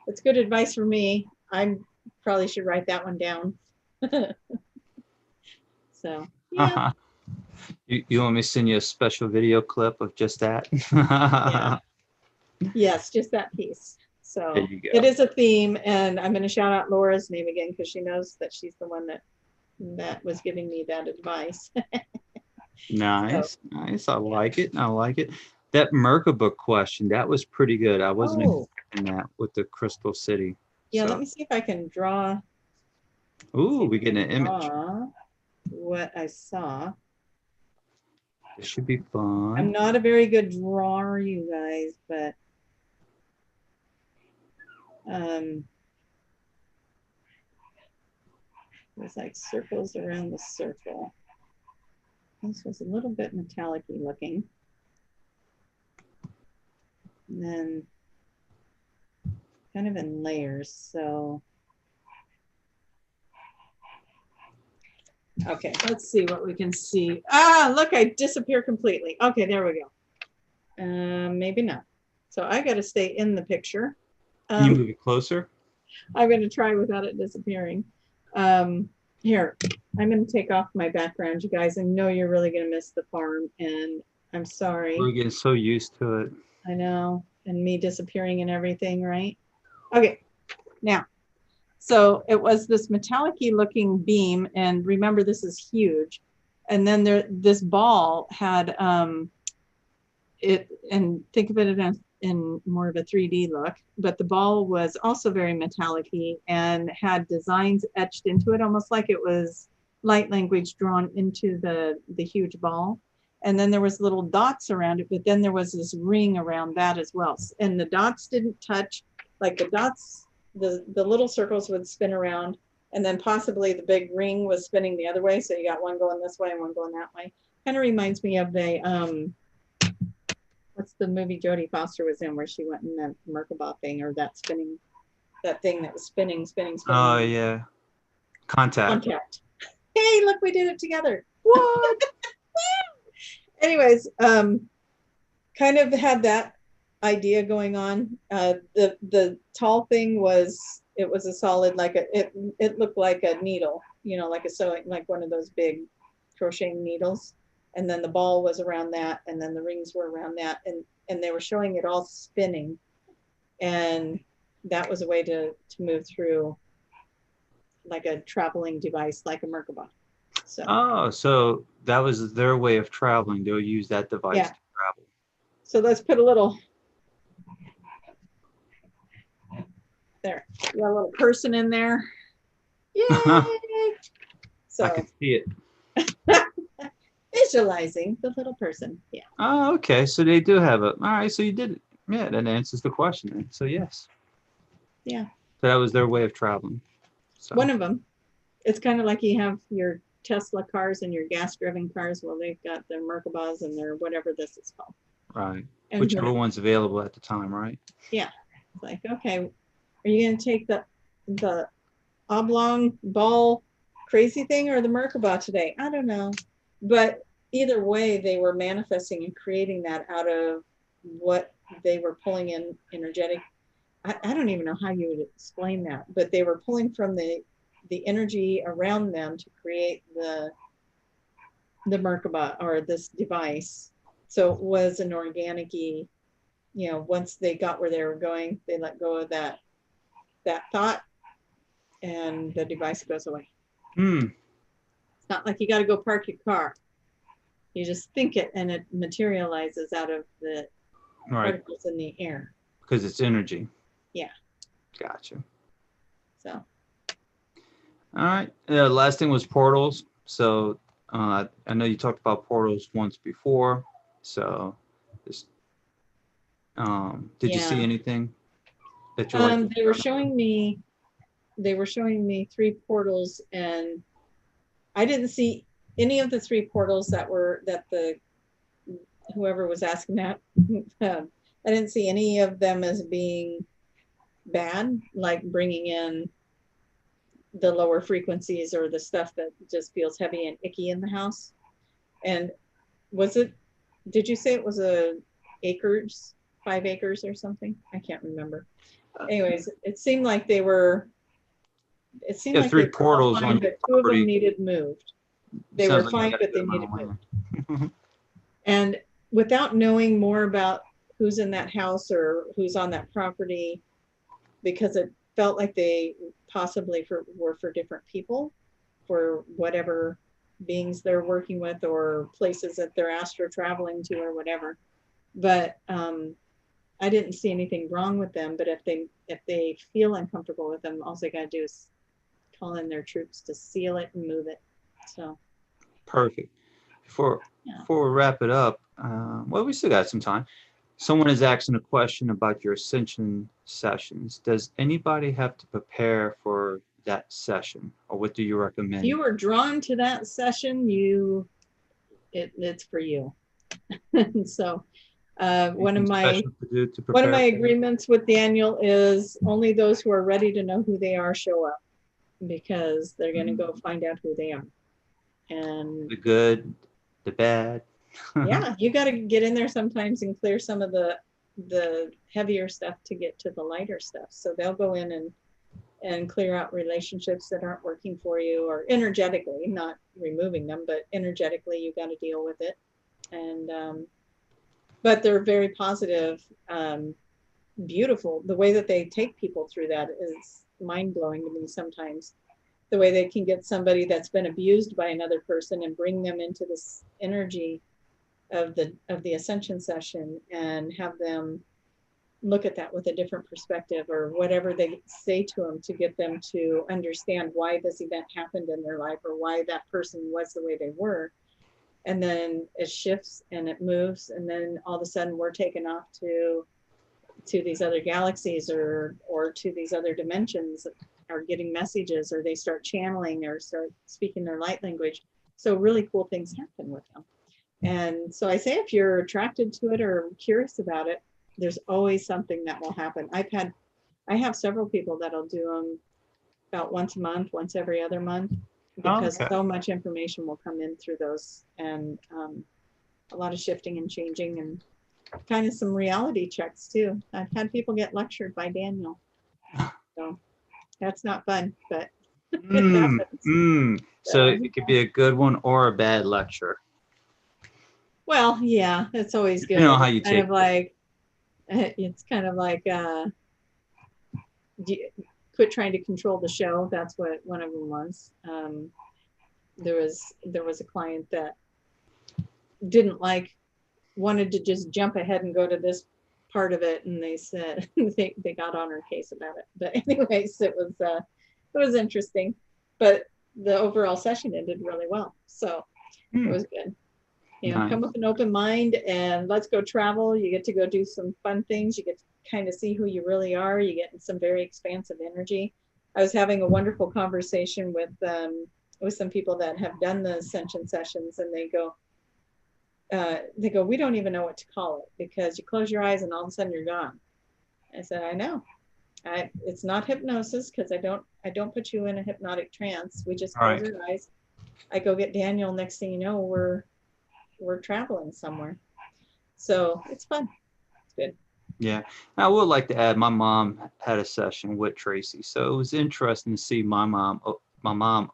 it's good advice for me. I probably should write that one down. So, yeah. You want me to send you a special video clip of just that? Yeah. Yes, just that piece. So it is a theme, and I'm going to shout out Laura's name again because she knows that she's the one that was giving me that advice. Nice, so. Nice. I like it. I like it. That Mercury book question, that was pretty good. I wasn't expecting that with the Crystal City. Yeah, so. Let me see if I can draw. Ooh, we get an image. What I saw. It should be fun. I'm not a very good drawer, you guys, but there's like circles around the circle. This was a little bit metallic-y looking. And then kind of in layers, so. Okay, let's see what we can see. Ah, look, I disappear completely. Okay, there we go. Maybe not. So I got to stay in the picture. Can you move it closer? I'm going to try without it disappearing. Here, I'm going to take off my background, you guys. I know you're really going to miss the farm, and I'm sorry. We're getting so used to it. I know, and me disappearing and everything, right? Okay, now. So it was this metallic-y looking beam, and remember this is huge. And then this ball had it, and think of it in more of a 3D look, but the ball was also very metallic-y and had designs etched into it, almost like it was light language drawn into the huge ball. And then there was little dots around it, but then there was this ring around that as well. And the dots didn't touch, like the dots, the little circles would spin around, and then possibly the big ring was spinning the other way. So you got one going this way and one going that way. Kind of reminds me of the, what's the movie Jodie Foster was in where she went in that Merkaba thing, or that spinning, that thing that was spinning. Oh, yeah. Contact. Hey, look, we did it together. What? Anyways, kind of had that idea going on. The tall thing was, it was a solid, like it looked like a needle, you know, like a sewing, like one of those big crocheting needles. And then the ball was around that, and then the rings were around that, and they were showing it all spinning, and that was a way to move through, like a traveling device, like a Merkaba. So. Oh, so that was their way of traveling. They'll use that device to travel. So let's put a little, there, you got a little person in there. Yay! So I can see it. Visualizing the little person. Yeah. Oh, okay. So they do have a. All right. So you did it. Yeah, that answers the question. Then. So yes. Yeah. So that was their way of traveling. So. One of them. It's kind of like you have your Tesla cars and your gas-driven cars. Well, they've got their Merkabas and their whatever this is called. Right. And whichever one's available at the time, right? Yeah. It's like, okay, are you going to take the oblong ball crazy thing or the Merkaba today? I don't know. But either way, they were manifesting and creating that out of what they were pulling in energetic. I don't even know how you would explain that, but they were pulling from the energy around them to create the Merkaba or this device. So it was an organic-y, you know, once they got where they were going, they let go of that thought, and the device goes away. It's not like you got to go park your car. You just think it and it materializes out of the particles in the air. Because it's energy. Yeah. Gotcha. So. All right. Last thing was portals. So I know you talked about portals once before. So just, did you see anything that you liked? They were showing me 3 portals, and I didn't see any of the 3 portals that the whoever was asking that. I didn't see any of them as being bad, like bringing in the lower frequencies or the stuff that just feels heavy and icky in the house. And did you say it was 5 acres or something? I can't remember. Anyways, it seemed like they were, it seemed like 3 portals fine, but 2 of them needed moved. They were fine, but they needed moved. And without knowing more about who's in that house or who's on that property, because it felt like they possibly were for different people, for whatever beings they're working with or places that they're astro traveling to or whatever. But I didn't see anything wrong with them. But if they feel uncomfortable with them, all they got to do is call in their troops to seal it and move it. So perfect. Before we wrap it up, well, we still got some time. Someone is asking a question about your Ascension sessions. Does anybody have to prepare for that session, or what do you recommend? If you were drawn to that session, it's for you. So one of my agreements with Daniel is only those who are ready to know who they are show up, because they're going to go find out who they are. And the good, the bad. Yeah, you got to get in there sometimes and clear some of the heavier stuff to get to the lighter stuff. So they'll go in and clear out relationships that aren't working for you, or energetically, not removing them, but energetically you got to deal with it. And but they're very positive, beautiful. The way that they take people through that is mind-blowing to me sometimes. The way they can get somebody that's been abused by another person and bring them into this energy of the Ascension session and have them look at that with a different perspective, or whatever they say to them to get them to understand why this event happened in their life, or why that person was the way they were. And then it shifts and it moves, and then all of a sudden we're taken off to these other galaxies, or to these other dimensions, or getting messages, or they start channeling or start speaking their light language. So really cool things happen with them. And so I say, if you're attracted to it or curious about it, there's always something that will happen. I have several people that'll do them about once a month, once every other month, because so much information will come in through those, and a lot of shifting and changing, and kind of some reality checks too. I've had people get lectured by Daniel. So that's not fun, but it happens. So it could be a good one or a bad lecture. Well, yeah, it's always good. You know how you kind take of like, it's kind of like, quit trying to control the show. That's what one of them was. There was a client that wanted to just jump ahead and go to this part of it, and they said they got on her case about it. But anyways, it was interesting, but the overall session ended really well, so it was good. You know, come with an open mind and let's go travel. You get to go do some fun things. You get to kind of see who you really are. You get some very expansive energy. I was having a wonderful conversation with some people that have done the Ascension Sessions, and they go, we don't even know what to call it, because you close your eyes and all of a sudden you're gone. I said, I know. It's not hypnosis, because I don't put you in a hypnotic trance. We just close your eyes. I go get Daniel. Next thing you know, we're traveling somewhere. So it's fun. It's good. Yeah. I would like to add, my mom had a session with Tracie, so it was interesting to see my mom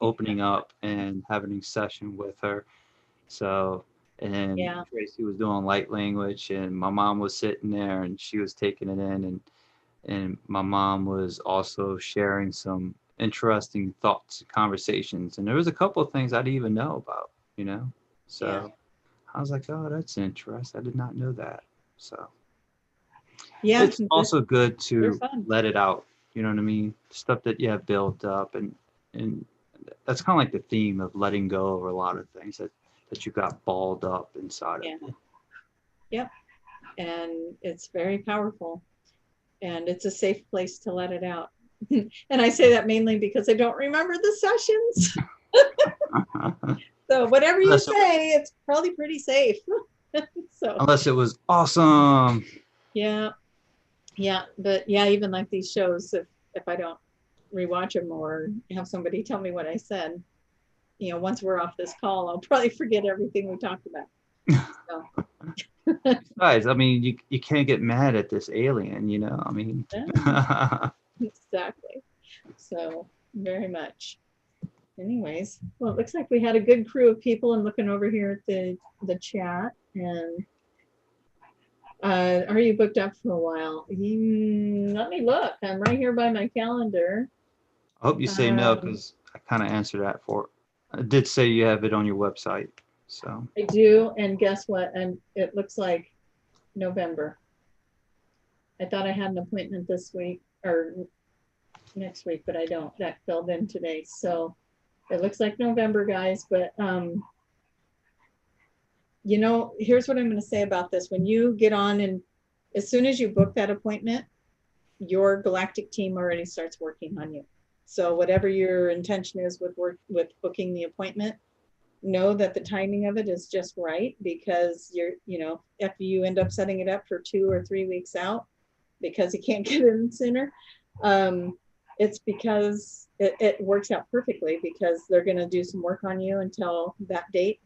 opening up and having a session with her. So, and Tracie was doing light language, and my mom was sitting there and she was taking it in, and my mom was also sharing some interesting thoughts and conversations, and there was a couple of things I didn't even know about, you know. So I was like, oh, that's interesting. I did not know that. So it's also good to let it out. You know what I mean? Stuff that you have built up, and that's kind of like the theme of letting go of a lot of things that you got balled up inside of you. Yep. And it's very powerful, and it's a safe place to let it out. And I say that mainly because I don't remember the sessions. So whatever you say, it's probably pretty safe. So unless it was awesome. Yeah. But yeah, even like these shows, if I don't rewatch them or have somebody tell me what I said, you know, once we're off this call, I'll probably forget everything we talked about. So. Guys, I mean, you can't get mad at this alien, you know. I mean, exactly. So very much. Anyways, well, it looks like we had a good crew of people. I'm looking over here at the chat, and are you booked up for a while? Let me look. I'm right here by my calendar. I hope you say no, because I kind of answered that for. I did say you have it on your website, so. I do, and guess what? And it looks like November. I thought I had an appointment this week or next week, but I don't. That filled in today, so it looks like November, guys. But you know, here's what I'm going to say about this. When you get on, and as soon as you book that appointment, your galactic team already starts working on you. So whatever your intention is with booking the appointment, know that the timing of it is just right, because you know, if you end up setting it up for 2 or 3 weeks out because you can't get in sooner, it's because it works out perfectly, because they're going to do some work on you until that date.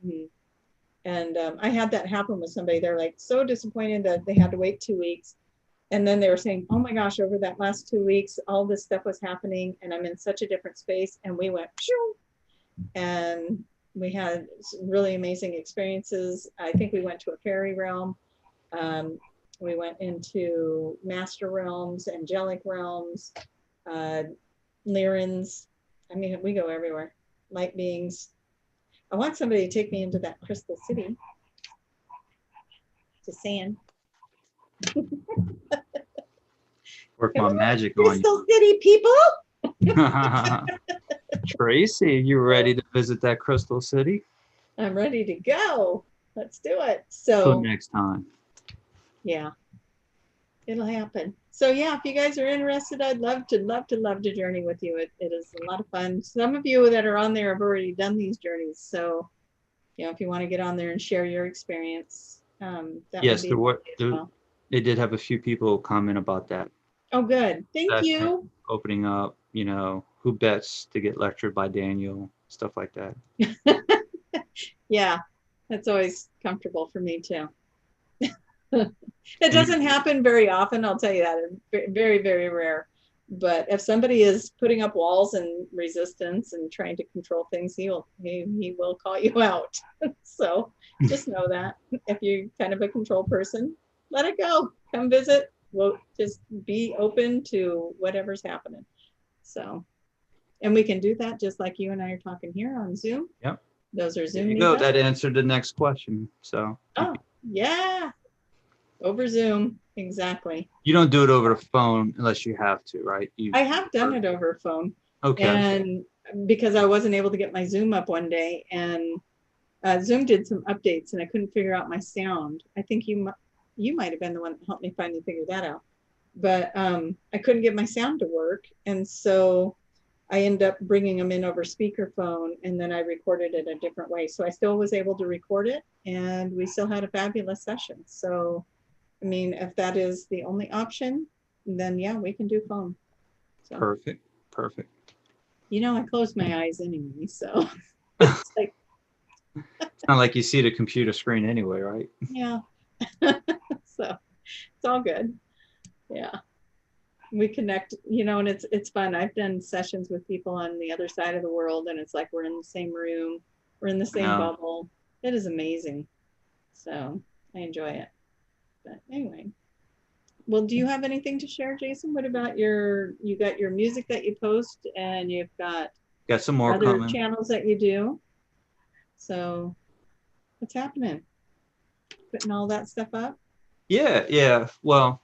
And I had that happen with somebody. They're like so disappointed that they had to wait 2 weeks. And then they were saying, oh my gosh, over that last 2 weeks, all this stuff was happening and I'm in such a different space. And we went, phew, and we had some really amazing experiences. I think we went to a fairy realm. We went into master realms, angelic realms, Lyrans. I mean, we go everywhere. Light beings. I want somebody to take me into that crystal city. Just saying. Work Come my on, magic on Crystal City people. you. Tracy, you ready to visit that Crystal City? I'm ready to go. Let's do it. Till So next time. yeah, it'll happen. So yeah, if you guys are interested, I'd love to journey with you. It is a lot of fun. Some of you that are on there have already done these journeys. So, you know, if you want to get on there and share your experience, that Yes, would be there were. as well. They did have a few people comment about that. Oh, good. Thank Session you. opening up, you know, who bets to get lectured by Daniel, stuff like that. Yeah, that's always comfortable for me too. It doesn't happen very often, I'll tell you that. It's very, very rare. But if somebody is putting up walls and resistance and trying to control things, he will call you out. So just know that if you're kind of a control person, let it go. Come visit. We'll just be open to whatever's happening. So, and we can do that just like you and I are talking here on Zoom. Yep. Those are Zoom There you go. meetups. That answered the next question. So. Oh, yeah. Over Zoom, exactly. You don't do it over the phone unless you have to, right? I have done it over phone. Okay. And because I wasn't able to get my Zoom up one day, and Zoom did some updates, and I couldn't figure out my sound. I think you might have been the one that helped me finally figure that out. But I couldn't get my sound to work, and so I ended up bringing them in over speakerphone, and then I recorded it a different way. So I still was able to record it, and we still had a fabulous session. So, I mean, if that is the only option, then yeah, we can do phone. So, Perfect. Perfect. you know, I close my eyes anyway, so it's like, It's not like you see the computer screen anyway, right? yeah. So it's all good. Yeah. We connect, you know, and it's fun. I've done sessions with people on the other side of the world, and it's like we're in the same room, we're in the same bubble. It is amazing. So I enjoy it. But anyway, well, do you have anything to share, Jason? What about you got your music that you post, and you've got some more other coming. channels that you do. So what's happening? Putting all that stuff up? Yeah. Well,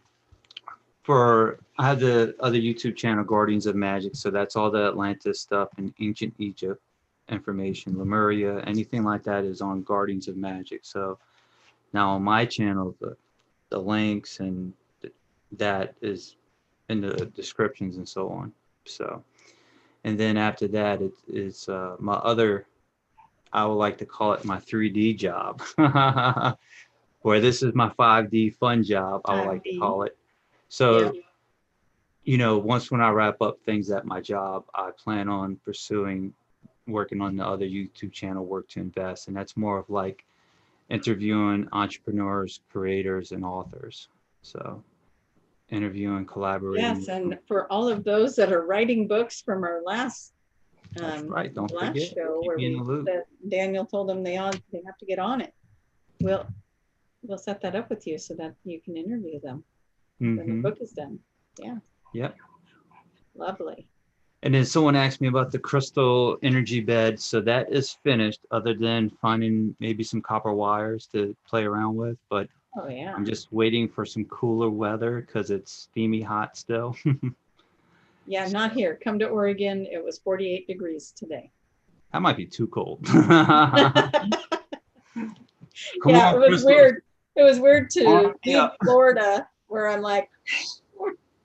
I have the other YouTube channel, Guardians of Magic. So that's all the Atlantis stuff and ancient Egypt information, Lemuria, anything like that is on Guardians of Magic. So now on my channel, the links and that is in the descriptions and so on. So, and then after that, it's my other, I would like to call it my 3D job, where this is my 5D fun job, I would like to call it. So, you know, when I wrap up things at my job, I plan on working on the other YouTube channel, Work to Invest. And that's more of like interviewing entrepreneurs, creators, and authors. So interviewing, collaborating. Yes, and for all of those that are writing books from our last That's right. Don't last forget. show where Daniel told them they have to get on it. We'll set that up with you so that you can interview them when the book is done. Yeah. Yep. Lovely. And then someone asked me about the crystal energy bed. So that is finished, other than finding maybe some copper wires to play around with. But oh yeah, I'm just waiting for some cooler weather because it's steamy hot still. Yeah, not here. Come to Oregon. It was 48 degrees today. That might be too cold. Yeah, it was weird. It was weird to leave Florida, where I'm like,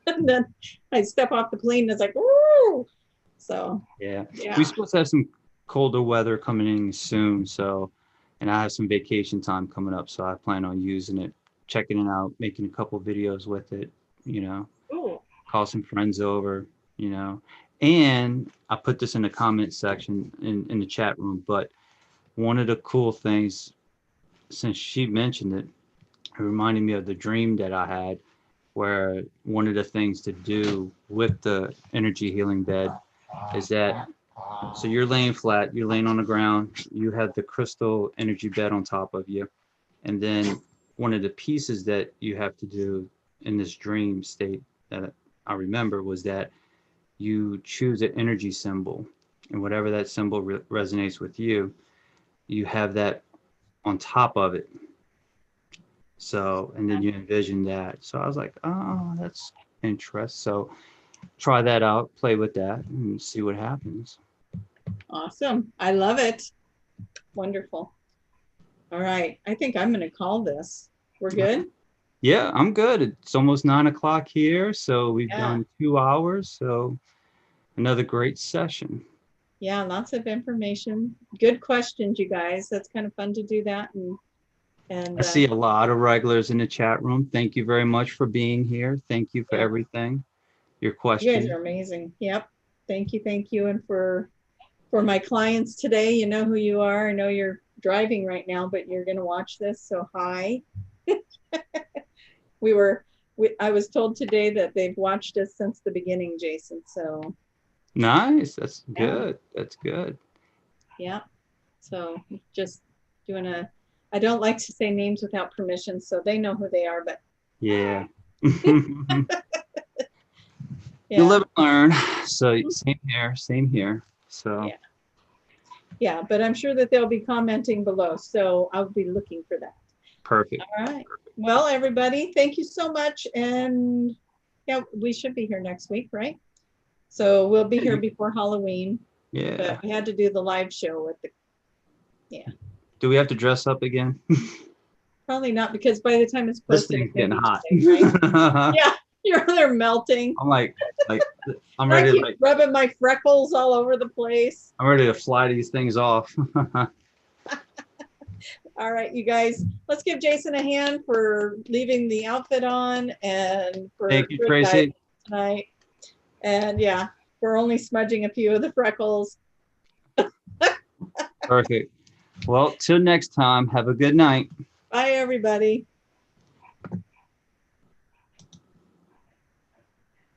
and then I step off the plane and it's like, woo! So yeah, we're supposed to have some colder weather coming in soon. So, and I have some vacation time coming up, so I plan on using it, checking it out, making a couple videos with it. You know, call some friends over. You know, and I put this in the comment section in the chat room. But one of the cool things, since she mentioned it, it reminded me of the dream that I had, where one of the things to do with the energy healing bed is that, so you're laying flat, you're laying on the ground, you have the crystal energy bed on top of you. And then one of the pieces that you have to do in this dream state that I remember was that you choose an energy symbol, and whatever that symbol resonates with you, you have that on top of it. So, and then you envision that. So I was like, oh, that's interest. So try that out, play with that, and see what happens. Awesome. I love it. Wonderful. All right. I think I'm going to call this. We're good? Yeah, I'm good. It's almost 9 o'clock here. So we've done 2 hours. So another great session. Yeah, lots of information. Good questions, you guys. That's kind of fun to do that. And I see a lot of regulars in the chat room. Thank you very much for being here. Thank you for everything. Your questions. You guys are amazing. Yep. Thank you. Thank you. And for my clients today, you know who you are. I know you're driving right now, but you're going to watch this. So hi. I was told today that they've watched us since the beginning, Jason. So nice. That's good. That's good. Yeah. So just doing I don't like to say names without permission, so they know who they are, but yeah. You live and learn. So same here. So yeah, but I'm sure that they'll be commenting below, so I'll be looking for that. Perfect. All right. Well, everybody, thank you so much. And yeah, we should be here next week, right? So we'll be here before Halloween. Yeah. But we had to do the live show with the Do we have to dress up again? Probably not, because by the time it's This posted, thing's getting hot. Right? Yeah, they're melting. I'm like I'm ready to rubbing my freckles all over the place. I'm ready to fly these things off. All right, you guys, let's give Jason a hand for leaving the outfit on and for thank you, Tracie, tonight. And yeah, we're only smudging a few of the freckles. Perfect. Well, till next time, have a good night. Bye, everybody.